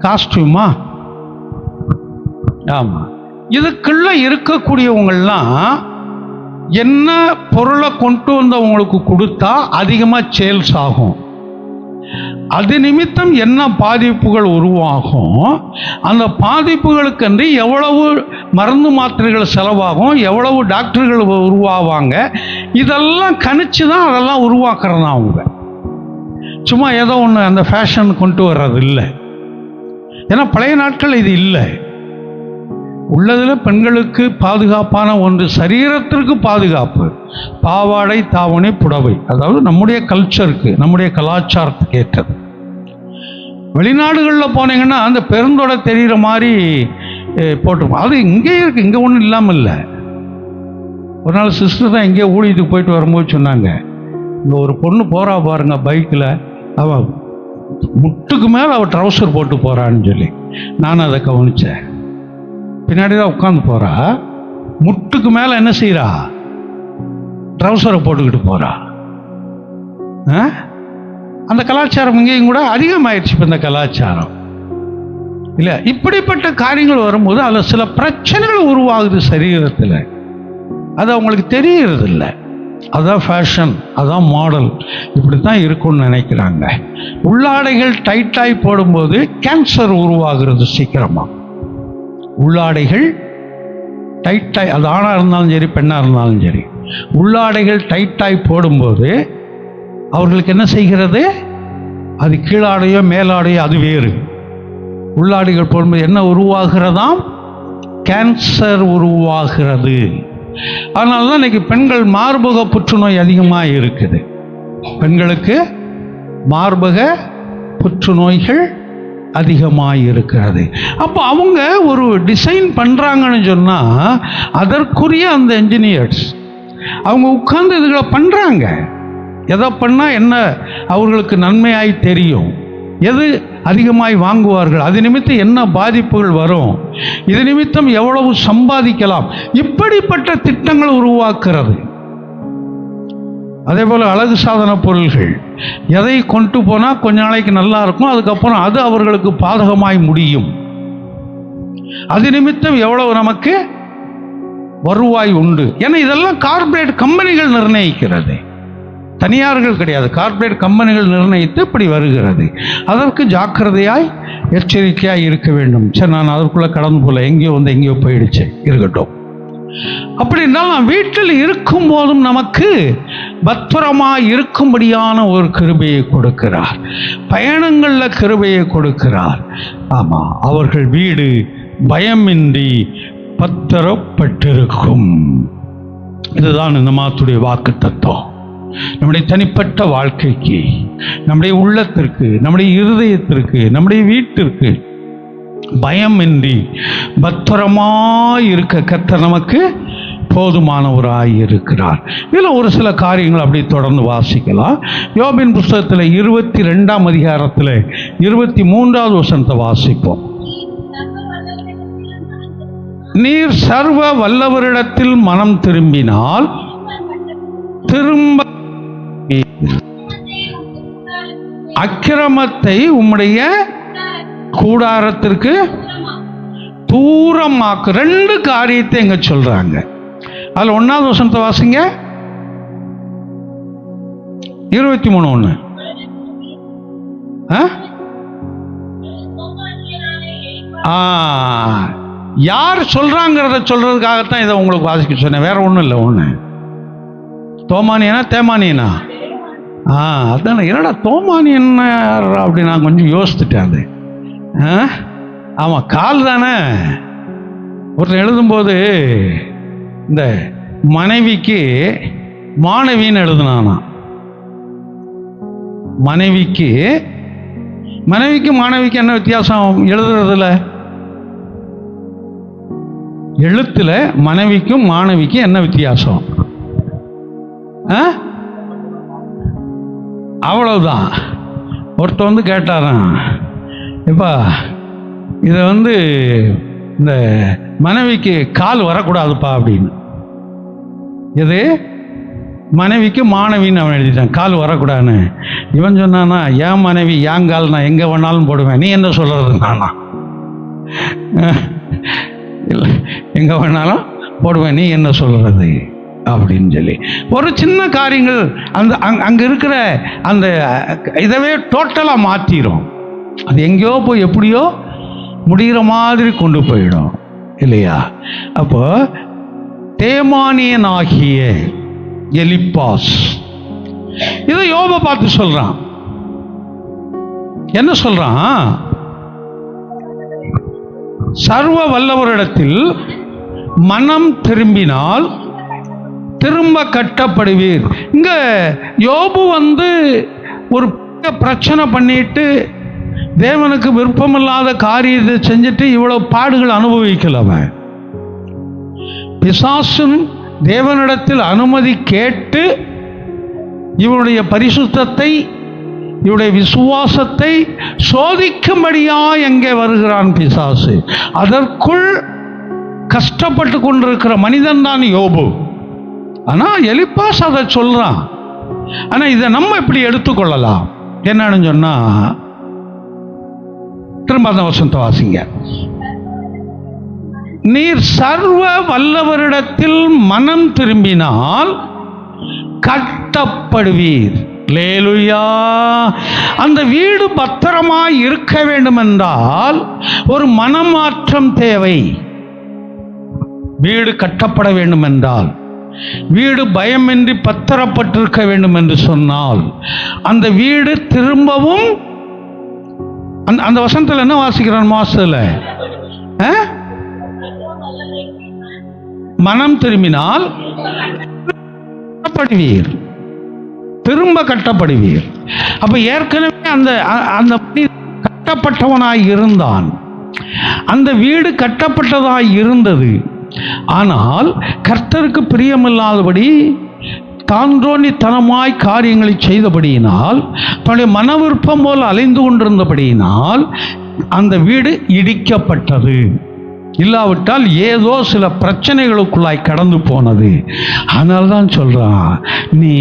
காஸ்டியூமா? ஆமாம். இதுக்குள்ள இருக்கக்கூடியவங்கள்லாம் என்ன பொருளை கொண்டு வந்தவங்களுக்கு கொடுத்தா அதிகமாக சேல்ஸ் ஆகும், அது நிமித்தம் என்ன பாதிப்புகள் உருவாகும், அந்த பாதிப்புகளுக்கென்று எவ்வளவு மருந்து மாத்திரைகள் செலவாகும், எவ்வளவு டாக்டர்கள் உருவாவாங்க, இதெல்லாம் கணிச்சு தான் அதெல்லாம் உருவாக்குறது அவங்க. சும்மா ஏதோ ஒன்று அந்த ஃபேஷன் கொண்டு வர்றது இல்லை. ஏன்னா பழைய நாட்கள் இது இல்லை. உள்ளதில் பெண்களுக்கு பாதுகாப்பான ஒன்று, சரீரத்திற்கு பாதுகாப்பு, பாவாடை தாவணி புடவை, அதாவது நம்முடைய கல்ச்சருக்கு, நம்முடைய கலாச்சாரத்துக்கு ஏற்றது. வெளிநாடுகளில் போனீங்கன்னா அந்த பெருந்தொடை தெரிகிற மாதிரி போட்டிருப்போம். அது இங்கே இருக்குது, இங்கே ஒன்றும் இல்லாமல் இல்லை. ஒரு நாள் சிஸ்டர் தான் எங்கேயோ ஊழியத்துக்கு போயிட்டு வரும்போது சொன்னாங்க, இங்கே ஒரு பொண்ணு போகிறா பாருங்க பைக்கில், அவள் முட்டுக்கு மேலே அவள் ட்ரௌசர் போட்டு போகிறான்னு சொல்லி. நான் அதை கவனித்தேன். பின்னாடி தான் உட்காந்து போகிறா, முட்டுக்கு மேலே என்ன செய்கிறா, ட்ரௌசரை போட்டுக்கிட்டு போகிறா. அந்த கலாச்சாரம் இங்கேயும் கூட அதிகமாயிடுச்சு இப்போ இந்த கலாச்சாரம் இல்லை. இப்படிப்பட்ட காரியங்கள் வரும்போது அதில் சில பிரச்சனைகள் உருவாகுது சரீரத்தில், அது அவங்களுக்கு தெரியறதில்லை. அதான் ஃபேஷன், அதான் மாடல், இப்படி தான் இருக்கும்னு நினைக்கிறாங்க. உள்ளாடைகள் டைட்டாய் போடும்போது கேன்சர் உருவாகிறது சீக்கிரமாக. உள்ளாடைகள் டைட்டாய், அது ஆணாக இருந்தாலும் சரி பெண்ணாக இருந்தாலும் சரி, உள்ளாடைகள் டைட்டாய் போடும்போது அவர்களுக்கு என்ன செய்கிறது, அது கீழாடையோ மேலாடையோ அது வேறு. உள்ளாடைகள் போடும்போது என்ன உருவாகிறதாம், கேன்சர் உருவாகிறது. அதனால தான் இன்னைக்கு பெண்கள் மார்பக புற்றுநோய் அதிகமாக இருக்குது. பெண்களுக்கு மார்பக புற்றுநோய்கள் அதிகமாக இருக்கிறது. அப்போ அவங்க ஒரு டிசைன் பண்ணுறாங்கன்னு சொன்னால் அதற்குரிய அந்த என்ஜினியர்ஸ் அவங்க உட்கார்ந்து இதுகளை பண்ணுறாங்க. எதை பண்ணால் என்ன அவர்களுக்கு நன்மையாய் தெரியும், எது அதிகமாய் வாங்குவார்கள், அது நிமித்தம் என்ன பாதிப்புகள் வரும், இது நிமித்தம் எவ்வளவு சம்பாதிக்கலாம், இப்படிப்பட்ட திட்டங்கள் உருவாக்குறது. அதே போல் அழகு சாதன பொருள்கள் எதை கொண்டு போனால் கொஞ்ச நாளைக்கு நல்லா இருக்கும், அதுக்கப்புறம் அது அவர்களுக்கு பாதகமாய் முடியும். அது நிமித்தம் எவ்வளவு நமக்கு வருவாய் உண்டு. ஏன்னா இதெல்லாம் கார்ப்பரேட் கம்பெனிகள் நிர்ணயிக்கிறது, தனியார்கள் கிடையாது. கார்ப்பரேட் கம்பெனிகள் நிர்ணயித்து இப்படி வருகிறது. அதற்கு ஜாக்கிரதையாய் எச்சரிக்கையாய் இருக்க வேண்டும். சரி, நான் அதற்குள்ளே கடந்து போல, எங்கேயோ வந்து எங்கேயோ போயிடுச்சு, இருக்கட்டும். அப்படி என்றால் நாம் வீட்டில் இருக்கும் போதும் நமக்கு பத்திரமாய் இருக்கும்படியான ஒரு கிருபையை கொடுக்கிறார், பயணங்களில் கிருபையை கொடுக்கிறார். ஆமாம், அவர்கள் வீடு பயமின்றி பத்திரப்பட்டிருக்கும். இதுதான் இந்த மாதத்துடைய வாக்கு தத்துவம். நம்முடைய தனிப்பட்ட வாழ்க்கைக்கு, நம்முடைய உள்ளத்திற்கு, நம்முடைய இருதயத்திற்கு, நம்முடைய வீட்டிற்கு பயமின்றி பத்திரமாய் இருக்க கர்த்தர் நமக்கு போதுமானவராய் இருக்கிறார். இதில் ஒரு சில காரியங்கள் அப்படி தொடர்ந்து வாசிக்கலாம். யோபின் புஸ்தகத்தில் 22ஆம் அதிகாரத்தில் 23வது வசனத்தை வாசிப்போம். நீர் சர்வ வல்லவரிடத்தில் மனம் திரும்பினால் திரும்ப அக்கிரமத்தை உம்முடைய கூடாரத்திற்கு தூரமாக்கு. 2 காரியத்தை எங்க சொல்றாங்க. அதுல 1வது வசனத்தை வாசிங்க. 23:1. யார் சொல்றாங்கிறத சொல்றதுக்காகத்தான் இதை உங்களுக்கு வாசிக்க சொன்னேன், வேற ஒன்றும் இல்லை. ஒன்று தோமானியனா தேமானியனா? அதானே, என்னடா தோமானி என்ன அப்படி நான் கொஞ்சம் யோசித்துட்டேன். அது ஆமாம், கால் தானே. ஒருத்தர் எழுதும்போது இந்த மனைவிக்கு மாணவின்னு எழுதுனானா. மனைவிக்கு மாணவிக்கு என்ன வித்தியாசம் எழுதுறதுல? எழுத்துல மனைவிக்கும் மாணவிக்கும் என்ன வித்தியாசம்? அவ்வளவுதான். ஒருத்தர் வந்து கேட்டாராம், இப்பா இதை இந்த மனைவிக்கு கால் வரக்கூடாதுப்பா அப்படின்னு. எது? மனைவிக்கு மாணவின்னு அவன் எழுதிட்டான், கால் வரக்கூடாதுன்னு. இவன் சொன்னானா, என் மனைவி என் கால் நான் எங்கே வேணாலும் போடுவேன், நீ என்ன சொல்கிறது? நானா இல்லை, எங்கே வேணாலும் போடுவேன், நீ என்ன சொல்கிறது அப்படின்னு சொல்லி ஒரு சின்ன காரியங்கள் அங்கே இருக்கிற அந்த இதவே டோட்டலாக மாற்றிடும். அது எங்கேயோ போய் எப்படியோ முடிகிற மாதிரி கொண்டு போயிடும் இல்லையா? அப்போ தேமானியனாகிய எலிப்பாஸ் இதை யோபை பார்த்து சொல்றான். என்ன சொல்றான்? சர்வ வல்லவரிடத்தில் மனம் திரும்பினால் திரும்ப கட்டப்படுவீர். இங்க யோபு ஒரு பிரச்சனை பண்ணிட்டு தேவனுக்கு விருப்பமில்லாத காரியத்தை செஞ்சுட்டு இவ்வளவு பாடுகள் அனுபவிக்கல. அவன் பிசாசும் தேவனிடத்தில் அனுமதி கேட்டு இவனுடைய பரிசுத்தத்தை, இவருடைய விசுவாசத்தை சோதிக்கும்படியா எங்கே வருகிறான் பிசாசு. அதற்குள் கஷ்டப்பட்டு கொண்டிருக்கிற மனிதன் தான் யோபு. ஆனா எலிப்பாஸ் அதை சொல்றான். ஆனா இதை நம்ம எப்படி எடுத்துக்கொள்ளலாம்? என்னன்னு சொன்னா, திரும்ப அந்த வசனத்தை வாசிங்க. நீர் சர்வ வல்லவரிடத்தில் மனம் திரும்பினால் கட்டப்படுவீர். லேலுயா. அந்த வீடு பத்திரமாய் இருக்க வேண்டும் என்றால் ஒரு மனமாற்றம் தேவை. வீடு கட்டப்பட வேண்டும் என்றால், வீடு பயமின்றி பத்திரப்பட்டிருக்க வேண்டும் என்று சொன்னால், அந்த வீடு திரும்பவும் அந்த வசனத்தில் என்ன வாசிக்கிறான்? மாசத்துல மனம் திரும்பினால் கட்டப்படுவீர், திரும்ப கட்டப்படுவீர். அப்ப ஏற்கனவே அந்த கட்டப்பட்டவனாய் இருந்தான், அந்த வீடு கட்டப்பட்டதாய் இருந்தது. ஆனால் கர்த்தருக்கு பிரியமில்லாதபடி தான்றோனித்தனமாய் காரியங்களை செய்தபடியினால், தன்னுடைய மன விருப்பம் போல் அலைந்து கொண்டிருந்தபடியினால் அந்த வீடு இடிக்கப்பட்டது. இல்லாவிட்டால் ஏதோ சில பிரச்சனைகளுக்குள்ளாய் கடந்து போனது. அதனால தான் சொல்றான், நீ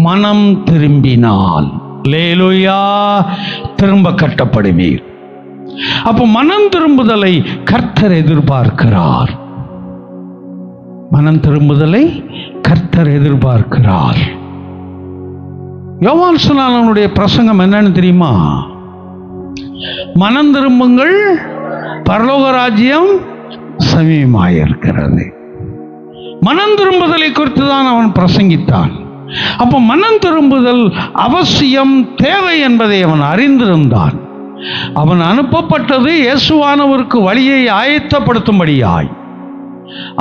மனம் திரும்பினால் லேலுயா திரும்ப கட்டப்படுவீர். அப்போ மனம் திரும்புதலை கர்த்தர் எதிர்பார்க்கிறார். மனம் திரும்புதலை கர்த்தர் எதிர்பார்க்கிறார். யோவான் ஸ்நானனுடைய பிரசங்கம் என்னன்னு தெரியுமா? மனம் திரும்புங்கள், பரலோக ராஜ்யம் சமீபமாயிருக்கிறது. மனம் திரும்புதலை குறித்து தான் அவன் பிரசங்கித்தான். அப்போ மனம் திரும்புதல் அவசியம், தேவை என்பதை அவன் அறிந்திருந்தான். அவன் அனுப்பப்பட்டது இயேசுவானவருக்கு வழியை ஆயத்தப்படுத்தும்படியாய்.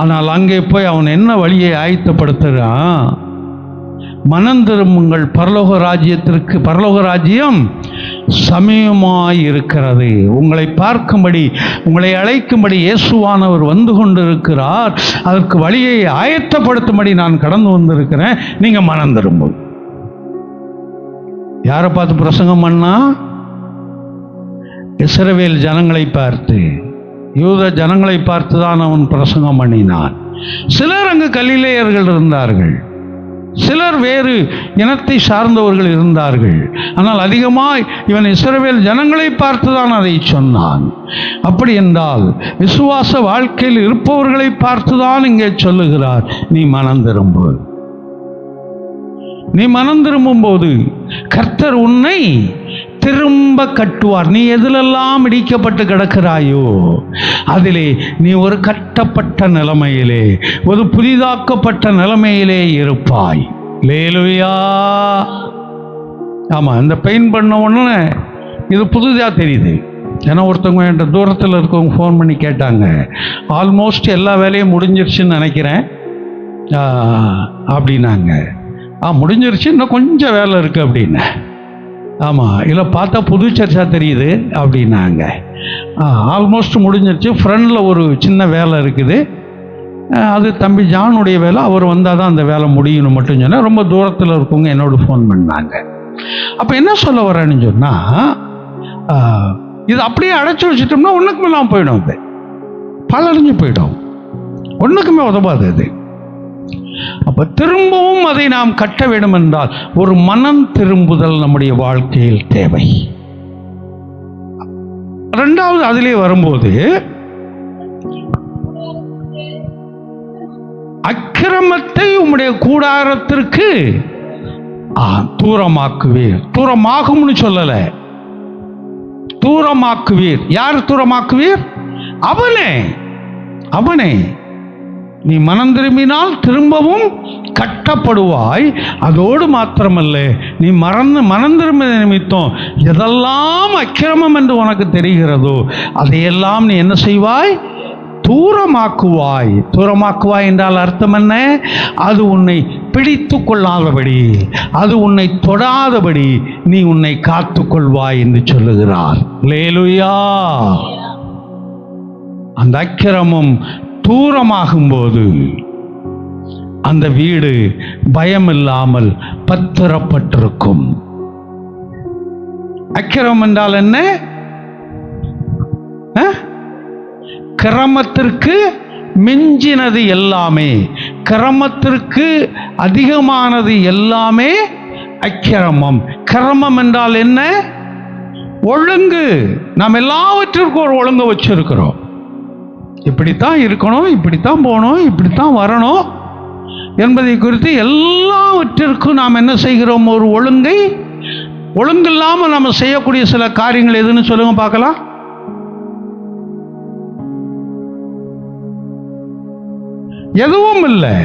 ஆனால் அங்கே போய் அவன் என்ன வழியை ஆயத்தப்படுத்துகிறான்? மனம் திரும்புங்கள், பரலோக ராஜ்யம் சமீபமாய் இருக்கிறது. உங்களை பார்க்கும்படி, உங்களை அழைக்கும்படி இயேசுவானவர் வந்து கொண்டிருக்கிறார். அதற்கு வழியை ஆயத்தப்படுத்தும்படி நான் கடந்து வந்திருக்கிறேன். நீங்க மனம் திரும்புங்க. யாரை பார்த்து பிரசங்கம் பண்ணா? இஸ்ரவேல் ஜனங்களை பார்த்து, யூத ஜனங்களை பார்த்து தான் அவன் பிரசங்கம் பண்ணினான். சிலர் அங்கு கலிலேயர்கள் இருந்தார்கள், சிலர் வேறு இனத்தை சார்ந்தவர்கள் இருந்தார்கள். ஆனால் அதிகமாய் இவன் இஸ்ரவேல் ஜனங்களை பார்த்துதான் அதை சொன்னான். அப்படி என்றால் விசுவாச வாழ்க்கையில் இருப்பவர்களை பார்த்துதான் இங்கே சொல்லுகிறார், நீ மனம் திரும்பு. நீ மனம் திரும்பும் போது கர்த்தர் உன்னை திரும்ப கட்டுவார். நீ எதிலெல்லாம் இடிக்கப்பட்டு கிடக்கிறாயோ அதிலே நீ ஒரு கட்டப்பட்ட நிலைமையிலே, ஒரு புதிதாக்கப்பட்ட நிலைமையிலே இருப்பாய். லேலுயா. ஆமாம், இந்த பெயிண்ட் பண்ண உடனே இது புதுதாக தெரியுது. ஏன்னா ஒருத்தவங்க என்கிட்ட தூரத்தில் இருக்கவங்க ஃபோன் பண்ணி கேட்டாங்க, ஆல்மோஸ்ட் எல்லா வேலையும் முடிஞ்சிருச்சுன்னு நினைக்கிறேன் அப்படின்னாங்க. முடிஞ்சிருச்சு, இன்னும் கொஞ்சம் வேலை இருக்குது அப்படின்னு. ஆமாம், இல்லை பார்த்தா புது சர்ச்சாக தெரியுது அப்படின்னாங்க. ஆல்மோஸ்ட் முடிஞ்சிருச்சு, ஃப்ரண்டில் ஒரு சின்ன வேலை இருக்குது, அது தம்பி ஜானுடைய வேலை, அவர் வந்தால் தான் அந்த வேலை முடியணும் மட்டும் சொன்னால். ரொம்ப தூரத்தில் இருக்கவங்க என்னோட ஃபோன் பண்ணாங்க. அப்போ என்ன சொல்ல வரேன்னு சொன்னால், இது அப்படியே அடைச்சி வச்சுட்டோம்னா ஒன்றுக்குமே இல்லாமல் போயிடும், அது பலறிஞ்சு போயிடும், ஒன்றுக்குமே உதவாது அது. அப்போ திரும்பவும் அதை நாம் கட்ட வேண்டும் என்றால் ஒரு மனம் திரும்புதல் நம்முடைய வாழ்க்கையில் தேவை. ரெண்டாவது அதிலே வரும்போது, அக்கிரமத்தை உம்முடைய கூடாரத்திற்கு தூரமாக்குவீர். தூரமாகும்னு சொல்லல, தூரமாக்குவீர். யார் தூரமாக்குவீர்? அவனே. நீ மனம் திரும்பினால் திரும்பவும் கட்டப்படுவாய். அதோடு மாத்திரமல்ல, நீ மனம் திரும்பின நிமித்தம் எதெல்லாம் அக்கிரமம் என்று உனக்கு தெரிகிறதோ அதையெல்லாம் நீ என்ன செய்வாய்? தூரமாக்குவாய். தூரமாக்குவாய் என்றால் அர்த்தம் என்ன? அது உன்னை பிடித்து கொள்ளாதபடி, அது உன்னை தொடாதபடி நீ உன்னை காத்துக்கொள்வாய் என்று சொல்லுகிறார். அல்லேலூயா. அந்த அக்கிரமம் தூரமாகும்போது அந்த வீடு பயமில்லாமல் பத்திரப்பட்டிருக்கும். அக்கிரமம் என்றால் என்ன? கிரமத்திற்கு மிஞ்சினது எல்லாமே, கிரமத்திற்கு அதிகமானது எல்லாமே அக்கிரமம். கிரமம் என்றால் என்ன? ஒழுங்கு. நாம் எல்லாவற்றிற்கும் ஒரு ஒழுங்கு வச்சிருக்கிறோம். இப்படித்தான் இருக்கணும், இப்படித்தான் போகணும், இப்படித்தான் வரணும் என்பதை குறித்து எல்லாவற்றிற்கும் நாம் என்ன செய்கிறோம்? ஒரு ஒழுங்கை. ஒழுங்கு இல்லாமல் நம்ம செய்யக்கூடிய சில காரியங்கள் எதுன்னு சொல்லுங்க பார்க்கலாம். எதுவும் இல்லை.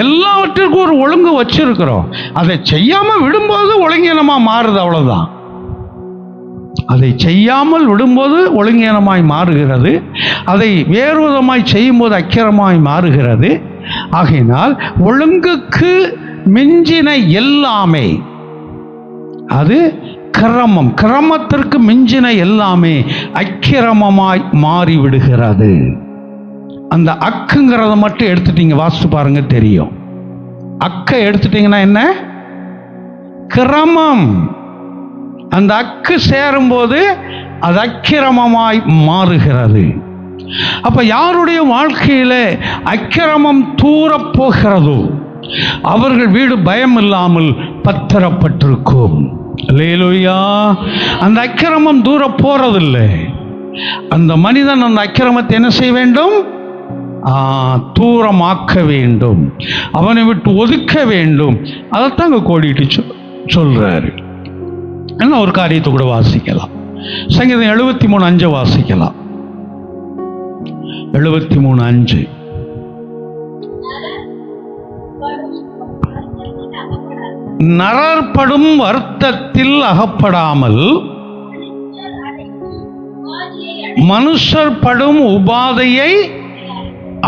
எல்லாவற்றிற்கும் ஒரு ஒழுங்கு வச்சிருக்கிறோம். அதை செய்யாம விடும்போது ஒழுங்கீனமா மாறுது, அவ்வளவுதான். அதை செய்யாமல் விடும்போது ஒழுங்கீனமாய் மாறுகிறது, அதை வேறு விதமாய் செய்யும்போது அக்கிரமாய் மாறுகிறது. ஆகையினால் ஒழுங்குக்கு மிஞ்சின எல்லாமே அது கிரமம், கிரமத்திற்கு மிஞ்சின எல்லாமே அக்கிரமமாய் மாறிவிடுகிறது. அந்த அக்குங்கிறத மட்டும் எடுத்துட்டீங்க, வாசித்து பாருங்க தெரியும். அக்கை எடுத்துட்டீங்கன்னா என்ன? கிரமம். அந்த அக்கு சேரும்போது அது அக்கிரமமாய் மாறுகிறது. அப்ப யாருடைய வாழ்க்கையில அக்கிரமம் தூர போகிறதோ அவர்கள் வீடு பயம் இல்லாமல் பத்திரப்பட்டிருக்கும். அல்லேலூயா. அந்த அக்கிரமம் தூர போறதில்லை. அந்த மனிதன் அந்த அக்கிரமத்தை என்ன செய்ய வேண்டும்? தூரமாக்க வேண்டும், அவனை விட்டு ஒதுக்க வேண்டும். அதைத்தான் அங்கே கோடிட்டு சொல்றாரு. என்ன ஒரு காரியத்தை கூட வாசிக்கலாம். சங்கீதம் 73:5 வாசிக்கலாம். 73:5. நரற்படும் வருத்தத்தில் அகப்படாமல் மனுஷர் படும் உபாதையை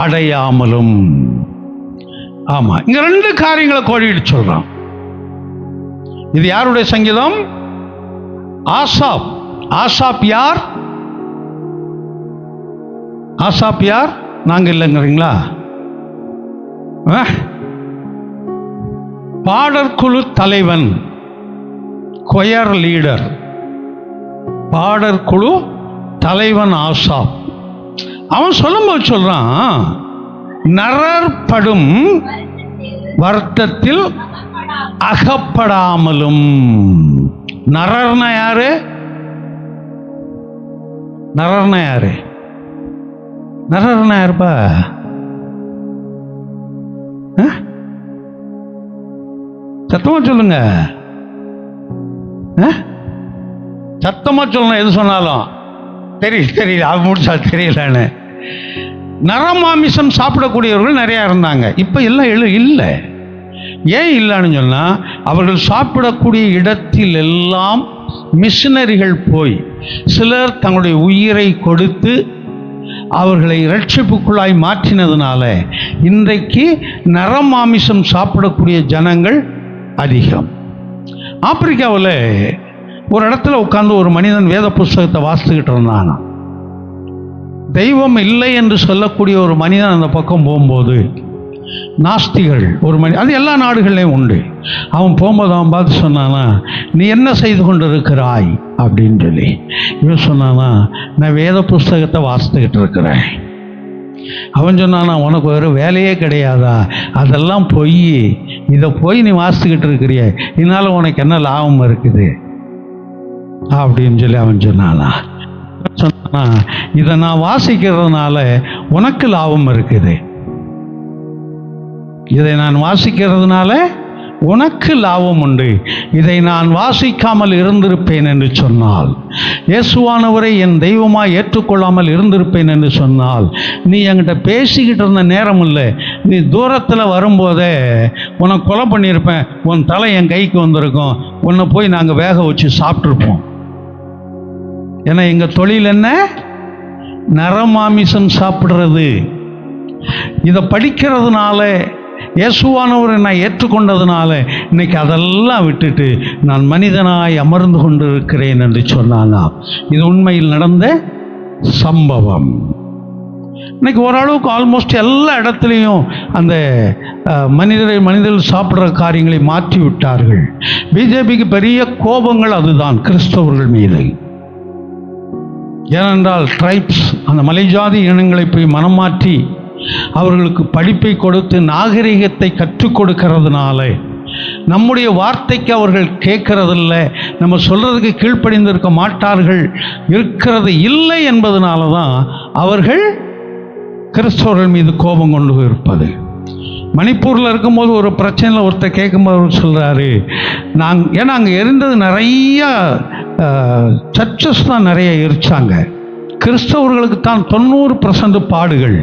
அடையாமலும். ஆமா, இங்க ரெண்டு காரியங்களை கோடிட்டு சொல்றான். இது யாருடைய சங்கீதம்? ஆசாப். ஆசாப் யார்? ஆசாப் யார்? நாங்க இல்லைங்கிறீங்களா? பாடற்குழு தலைவன், கொயர் லீடர், பாடற்குழு தலைவன் ஆசாப். அவன் சொல்லும்போது சொல்றான், நரற்படும் வருத்தத்தில் அகப்படாமலும். நரர்னா யாரு? நரர்னா யாரு? நரர்னா யாருப்பா? சத்தமா சொல்லுங்க, சத்தமா சொல்லணும். எது சொன்னாலும் தெரியல, அது முடிச்சா தெரியலன்னு. நரமாமிசம் சாப்பிடக்கூடியவர்கள் நிறைய இருந்தாங்க. இப்ப எல்லாம் இல்லை. ஏன் இல்லைன்னு சொன்னால், அவர்கள் சாப்பிடக்கூடிய இடத்தில் எல்லாம் மிஷினரிகள் போய் சிலர் தங்களுடைய உயிரை கொடுத்து அவர்களை இரட்சிப்புக்குள்ளாய் மாற்றினதுனால இன்றைக்கு நரமாமிசம் சாப்பிடக்கூடிய ஜனங்கள் அதிகம். ஆப்பிரிக்காவில் ஒரு இடத்துல உட்கார்ந்து ஒரு மனிதன் வேத புஸ்தகத்தை வாசித்துக்கிட்டு இருந்தானா. தெய்வம் இல்லை என்று சொல்லக்கூடிய ஒரு மனிதன் அந்த பக்கம் போகும்போது, நாஸ்திகள் ஒரு அது எல்லா நாடுகள்லையும் உண்டு. அவன் போகும்போது அவன் பார்த்து சொன்னானா, நீ என்ன செய்து கொண்டு இருக்கிறாய் அப்படின்னு சொல்லி. இவன் சொன்னானா, நான் வேத புஸ்தகத்தை வாசித்துக்கிட்டு இருக்கிறேன். அவன் சொன்னானா, உனக்கு வேறு வேலையே கிடையாதா, அதெல்லாம் பொய், இதை போய் நீ வாசித்துக்கிட்டு இருக்கிறிய, இதனால உனக்கு என்ன லாபம் இருக்குது அப்படின்னு சொல்லி அவன் சொன்னானா. சொன்னா, இதை நான் வாசிக்கிறதுனால உனக்கு லாபம் இருக்குது, இதை நான் வாசிக்கிறதுனால உனக்கு லாபம் உண்டு, இதை நான் வாசிக்காமல் இருந்திருப்பேன் என்று சொன்னால், இயேசுவானவரை என் தெய்வமாக ஏற்றுக்கொள்ளாமல் இருந்திருப்பேன் என்று சொன்னால், நீ என்கிட்ட பேசிக்கிட்டு இருந்த நேரம் இல்லை, நீ தூரத்தில் வரும்போதே உனக்கு கொலை பண்ணியிருப்பேன், உன் தலை என் கைக்கு வந்திருக்கும், உன்னை போய் நாங்கள் வேக வச்சு சாப்பிட்ருப்போம். ஏன்னா எங்கள் தொழில் என்ன? நரமாமிசம் சாப்பிட்றது. இதை படிக்கிறதுனால, இயேசுவானவரை நான் ஏற்றுக்கொண்டதுனால இன்னைக்கு அதெல்லாம் விட்டுட்டு நான் மனிதனாய் அமர்ந்து கொண்டு இருக்கிறேன் என்று சொன்னானா. இது உண்மையில் நடந்த சம்பவம். இன்னைக்கு ஓரளவுக்கு ஆல்மோஸ்ட் எல்லா இடத்துலையும் அந்த மனிதர்கள் சாப்பிட்ற காரியங்களை மாற்றி விட்டார்கள். பிஜேபிக்கு பெரிய கோபங்கள் அதுதான் கிறிஸ்தவர்கள் மீது. ஏனென்றால் ட்ரைப்ஸ், அந்த மலைஜாதி இனங்களை போய் மனம் மாற்றி அவர்களுக்கு படிப்பை கொடுத்து நாகரிகத்தை கற்றுக் கொடுக்கிறதுனால நம்முடைய வார்த்தைக்கு அவர்கள் கேட்கறதில்லை, நம்ம சொல்றதுக்கு கீழ்ப்படிந்திருக்க மாட்டார்கள், இருக்கிறது இல்லை என்பதனால தான் அவர்கள் கிறிஸ்தவர்கள் மீது கோபம் கொண்டு இருப்பது. மணிப்பூரில் இருக்கும்போது ஒரு பிரச்சனையில் ஒருத்தர் கேட்கும்போது அவர் சொல்கிறாரு, ஏன்னா அங்கே இருந்தது நிறைய சர்ச்சஸ் தான் நிறைய எரிச்சாங்க, கிறிஸ்தவர்களுக்கு தான் 90% பாடுகள்.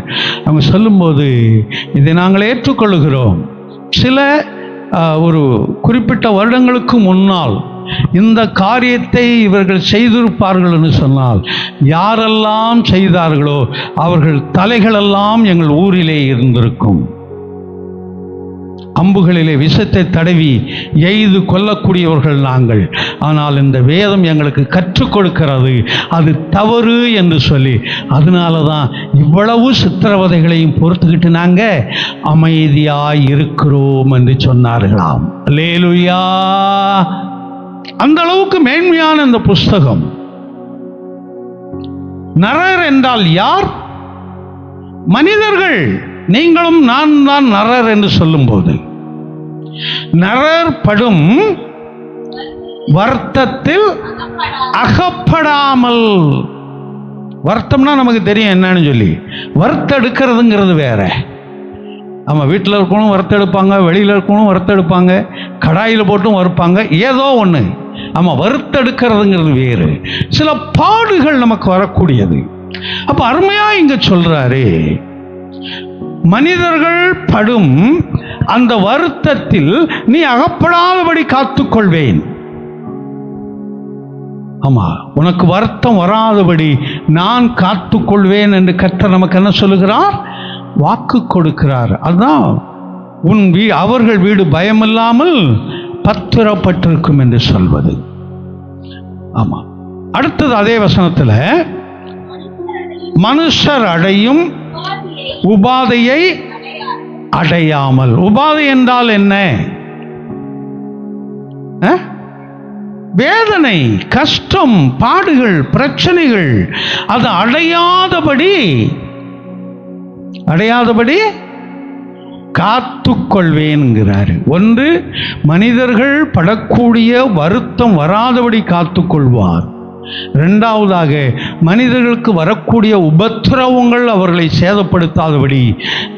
அவங்க சொல்லும்போது, இதை நாங்கள் ஏற்றுக்கொள்கிறோம், சில ஒரு குறிப்பிட்ட வருடங்களுக்கு முன்னால் இந்த காரியத்தை இவர்கள் செய்திருப்பார்கள் என்று சொன்னால், யாரெல்லாம் செய்தார்களோ அவர்கள் தலைகளெல்லாம் எங்கள் ஊரிலே இருந்திருக்கும். அம்புகளிலே விஷத்தை தடவி எய்து கொல்லக்கூடியவர்கள் நாங்கள். ஆனால் இந்த வேதம் எங்களுக்கு கற்றுக் கொடுக்கிறது அது தவறு என்று சொல்லி, அதனால தான் இவ்வளவு சித்திரவதைகளையும் பொறுத்துக்கிட்டு நாங்கள் அமைதியாய் இருக்கிறோம் என்று சொன்னார்களாம். அல்லேலூயா! அந்த அளவுக்கு மேன்மையான இந்த புஸ்தகம். நரர் என்றால் யார்? மனிதர்கள். நீங்களும் நான் தான் நரர் என்று சொல்லும்போது, நரர் படும் வருத்தத்தில் அகப்படாமல். வருத்தம்னா நமக்கு தெரியும் என்னன்னு சொல்லி, வறுத்தெடுக்கிறதுங்கிறது வேற. ஆமாம், வீட்டில் இருக்கணும் வறுத்தெடுப்பாங்க, வெளியில் இருக்கணும் வறுத்தெடுப்பாங்க, கடாயில் போட்டும் வறுப்பாங்க, ஏதோ ஒன்று. ஆமாம், வறுத்தெடுக்கிறதுங்கிறது வேறு. சில பாடுகள் நமக்கு வரக்கூடியது. அப்போ அருமையாக இங்கே சொல்கிறாரு, மனிதர்கள் படும் அந்த வருத்தத்தில் நீ அகப்படாதபடி காத்துக்கொள்வேன். ஆமா, உனக்கு வருத்தம் வராதபடி நான் காத்துக்கொள்வேன் என்று கர்த்தர் நமக்கு என்ன சொல்லுகிறார்? வாக்கு கொடுக்கிறார். அதுதான் அவர்கள் வீடு பயமில்லாமல் பத்திரப்பட்டிருக்கும் என்று சொல்வது. ஆமா, அடுத்தது அதே வசனத்தில், மனுஷர் அடையும் உபாதையை அடையாமல். உபாதை என்றால் என்ன? வேதனை, கஷ்டம், பாடுகள், பிரச்சனைகள். அது அடையாதபடி காத்துக்கொள்வேன்கிறாரு. ஒன்று, மனிதர்கள் படக்கூடிய வருத்தம் வராதபடி காத்துக்கொள்வார். இரண்டாவதாக, மனிதர்களுக்கு வரக்கூடிய உபத்திரவங்கள் அவர்களை சேதப்படுத்தாதபடி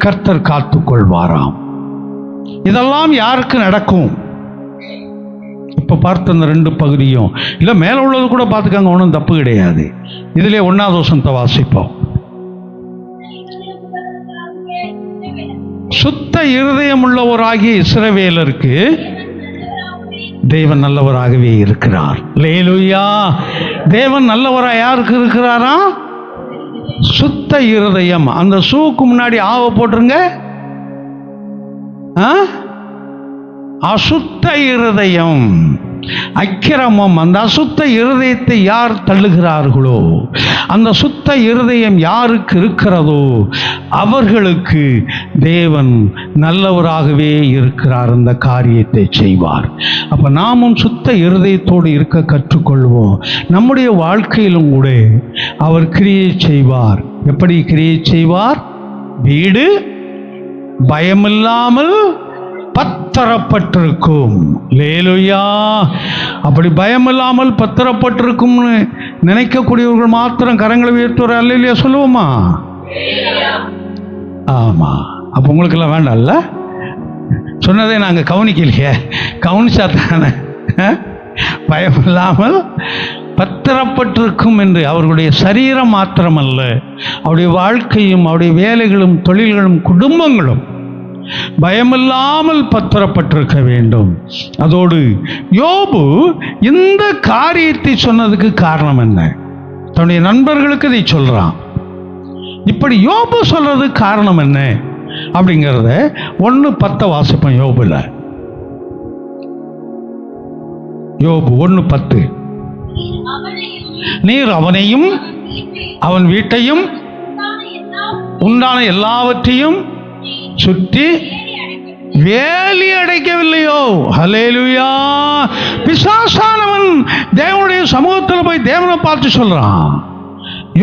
கர்த்தர் காத்துக்கொள்வாராம். இதெல்லாம் யாருக்கு நடக்கும்? இப்ப பார்த்த இந்த 2 பகுதியும் இல்லை, மேலே உள்ளது கூட பார்த்துக்காங்க, ஒன்றும் தப்பு கிடையாது. இதிலே 1வது வசனத்தை வாசிப்போம். சுத்த இருதயம் உள்ளவராகிய இஸ்ரவேலருக்கு தேவன் நல்லவராகவே இருக்கிறார். அல்லேலூயா. தேவன் நல்லவரா யாருக்கு இருக்கிறாரா? சுத்த இருதயம். அந்த சூக்கு முன்னாடி ஆவ போட்டுருங்க. அசுத்த இருதயம், அக்கிரமம். அந்த அசுத்த இருதயத்தை யார் தள்ளுகிறார்களோ, அந்த சுத்த இருதயம் யாருக்கு இருக்கிறதோ அவர்களுக்கு தேவன் நல்லவராகவே இருக்கிறார். அந்த காரியத்தை செய்வார். அப்ப நாமும் சுத்த இருதயத்தோடு இருக்க கற்றுக்கொள்வோம். நம்முடைய வாழ்க்கையிலும் கூட அவர் கிரியை செய்வார். எப்படி கிரியை செய்வார்? வீடு பயமில்லாமல் பத்திரப்பட்டிருக்கும். அல்லேலூயா. அப்படி பயமில்லாமல் பத்திரப்பட்டிருக்கும்னு நினைக்கக்கூடியவர்கள் மாத்திரம் கரங்களை உயர்த்துவார். அல்லேலூயா சொல்லுவோமா? ஆமா. அப்ப உங்களுக்கு எல்லாம் வேண்டாம்ல? சொன்னதே நாங்க கவனிக்கலையே. கவனிச்சா தானே. பயமில்லாமல் பத்திரப்பட்டிருக்கும் என்று அவர்களுடைய சரீரம் மாத்திரமல்ல, அவருடைய வாழ்க்கையும் அவருடைய வேலைகளும் தொழில்களும் குடும்பங்களும் பயமில்லாமல் பத்திரப்பட்டிருக்க வேண்டும். அதோடு யோபு இந்த காரியத்தை சொன்னதுக்கு காரணம் என்ன? தன்னுடைய நண்பர்களுக்கு இதை சொல்றான். இப்படி யோபு சொல்றது காரணம் என்ன அப்படிங்கிறத 1:10 வாசிப்போம். யோபுல யோபு 1:10. நீர் அவனையும் அவன் வீட்டையும் உண்டான எல்லாவற்றையும் சுற்றி வேலி அடைக்கவில்லையோ? ஹல்லேலூயா. பிசாசானவன் தேவனுடைய சமூகத்தில் போய் தேவனை பார்த்து சொல்றான்,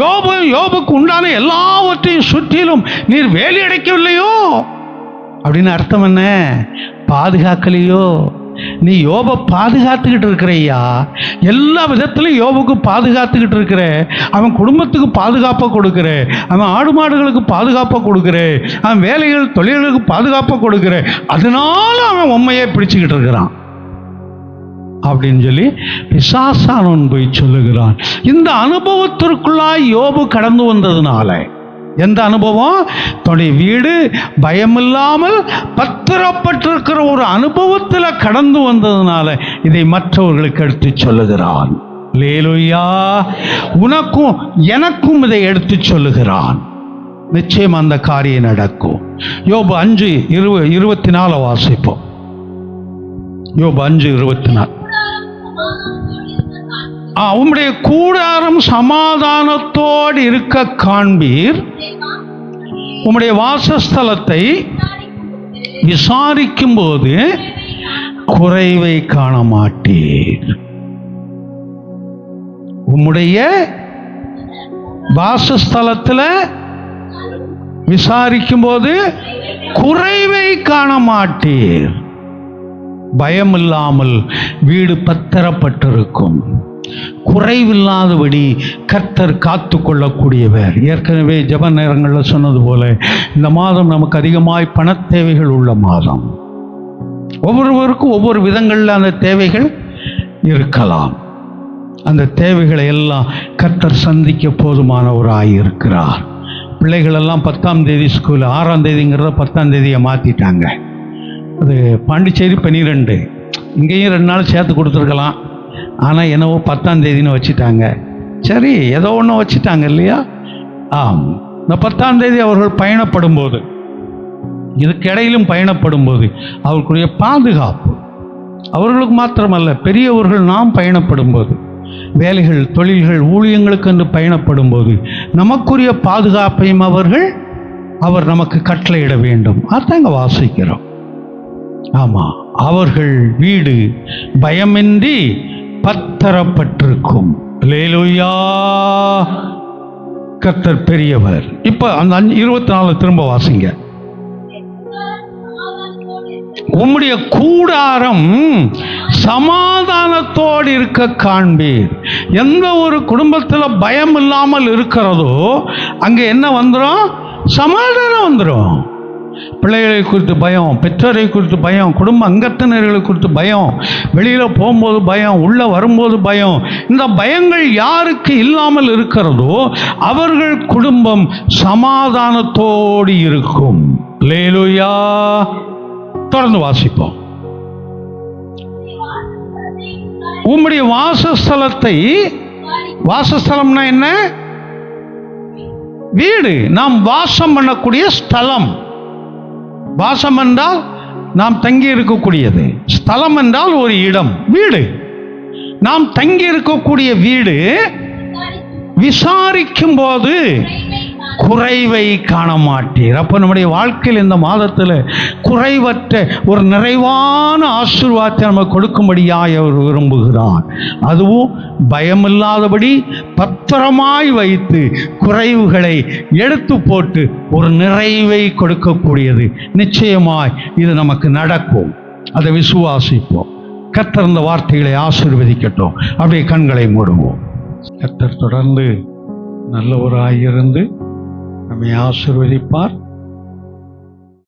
யோபுக்கு உண்டான எல்லாவற்றையும் சுற்றிலும் நீர் வேலி அடைக்கவில்லையோ அப்படின்னு அர்த்தம் என்ன? பாதுகாக்கலையோ? நீ யோபை பாதுகாத்துக்கிட்டு இருக்கிறையா, எல்லா விதத்திலும் யோபுக்கு பாதுகாத்துக்கிட்டு இருக்கிற, அவன் குடும்பத்துக்கு பாதுகாப்பை கொடுக்கிற, அவன் ஆடு மாடுகளுக்கு பாதுகாப்பை கொடுக்கிற, அவன் வேலைகள் தொழில்களுக்கு பாதுகாப்பை கொடுக்கிற, அதனால அவன் உண்மையை பிடிச்சுக்கிட்டு இருக்கிறான் அப்படின்னு சொல்லி பிசாசானவன் போய் சொல்லுகிறான். இந்த அனுபவத்திற்குள்ளாய் யோபு கடந்து வந்ததுனால, எந்த அனுபவம்? தன்னுடைய வீடு பயமில்லாமல் பத்திரப்பட்டிருக்கிற ஒரு அனுபவத்தில் கடந்து வந்ததுனால இதை மற்றவர்களுக்கு எடுத்து சொல்லுகிறான். அல்லேலூயா. உனக்கும் எனக்கும் இதை எடுத்து சொல்லுகிறான். நிச்சயம் அந்த காரியம் நடக்கும். யோபு 5:24 வாசிப்போம். யோபு 5:24. உம்முடைய கூடாரம் சமாதானத்தோடு இருக்க காண்பீர், உம்முடைய வாசஸ்தலத்தை விசாரிக்கும் போது குறைவை காண மாட்டீர். உம்முடைய வாசஸ்தலத்தில் விசாரிக்கும் போது குறைவை காண மாட்டீர். பயம் இல்லாமல் வீடு பத்திரப்பட்டிருக்கும். குறைவில்லாதபடி கர்த்தர் காத்து கொள்ளக்கூடியவர். ஏற்கனவே ஜெப நேரங்களில் சொன்னது போல இந்த மாதம் நமக்கு அதிகமாய் பண தேவைகள் உள்ள மாதம். ஒவ்வொருவருக்கும் ஒவ்வொரு விதங்களில் அந்த தேவைகள் இருக்கலாம். அந்த தேவைகளை எல்லாம் கர்த்தர் சந்திக்க போதுமானவராய் இருக்கிறார். பிள்ளைகளெல்லாம் 10ஆம் தேதி ஸ்கூல், 6ஆம் தேதிங்கிறத 10ஆம் தேதியை மாற்றிட்டாங்க. அது பாண்டிச்சேரி 12, இங்கேயும் 2 நாள் சேர்த்து கொடுத்துருக்கலாம். ஆனால் என்னவோ 10ஆம் தேதின்னு வச்சுட்டாங்க. சரி, ஏதோ ஒன்று வச்சுட்டாங்க இல்லையா? இந்த 10ஆம் தேதி அவர்கள் பயணப்படும் போது, இதுக்கிடையிலும் பயணப்படும் போது அவர்களுடைய பாதுகாப்பு, அவர்களுக்கு மாத்திரமல்ல, பெரியவர்கள் நாம் பயணப்படும் போது, வேலைகள் தொழில்கள் ஊழியங்களுக்கு என்று பயணப்படும் போது நமக்குரிய பாதுகாப்பையும் அவர் நமக்கு கட்டளையிட வேண்டும். அதாங்க வாசிக்கிறோம். ஆமாம், அவர்கள் வீடு பயமின்றி பத்திரப்பட்டிருக்கும். அல்லேலூயா. கர்த்தர் பெரியவர். இப்போ அந்த 24 திரும்ப வாசிங்க. உம்முடைய கூடாரம் சமாதானத்தோடு இருக்க காண்பீர். எந்த ஒரு குடும்பத்தில் பயம் இல்லாமல் இருக்கிறதோ அங்கே என்ன வந்துடும்? சமாதானம் வந்துடும். பிள்ளைகளை குறித்து பயம், பெற்றோரை குறித்து பயம், குடும்ப அங்கத்தினர்களை குறித்து பயம், வெளியில் போகும்போது பயம், உள்ளே வரும்போது பயம். இந்த பயங்கள் யாருக்கு இல்லாமல் இருக்கிறதோ அவர்கள் குடும்பம் சமாதானத்தோடு இருக்கும். அல்லேலூயா. தொடர்ந்து வாசிப்போம். உம்முடைய வாசஸ்தலத்தை, வாசஸ்தலம்னா என்ன? வீடு, நாம் வாசம் பண்ணக்கூடிய ஸ்தலம். வாசம் என்றால் நாம் தங்கி இருக்கக்கூடியது, ஸ்தலம் என்றால் ஒரு இடம், வீடு. நாம் தங்கி இருக்கக்கூடிய வீடு விசாரிக்கும் போது குறைவை காண மாட்டீர். அப்போ நம்முடைய வாழ்க்கையில் இந்த மாதத்தில் குறைவற்ற ஒரு நிறைவான ஆசீர்வாதத்தை நமக்கு கொடுக்கும்படியாக அவர் விரும்புகிறார். அதுவும் பயமில்லாதபடி பத்திரமாய் வைத்து குறைவுகளை எடுத்து போட்டு ஒரு நிறைவை கொடுக்கக்கூடியது. நிச்சயமாய் இது நமக்கு நடக்கும். அதை விசுவாசிப்போம். கர்த்தர் இந்த வார்த்தைகளை ஆசீர்வதிக்கட்டும். அப்படியே கண்களை மூடுவோம். கர்த்தர் தொடர்ந்து நல்லவராயிருந்து நம்மை ஆசீர்வதிப்பார்.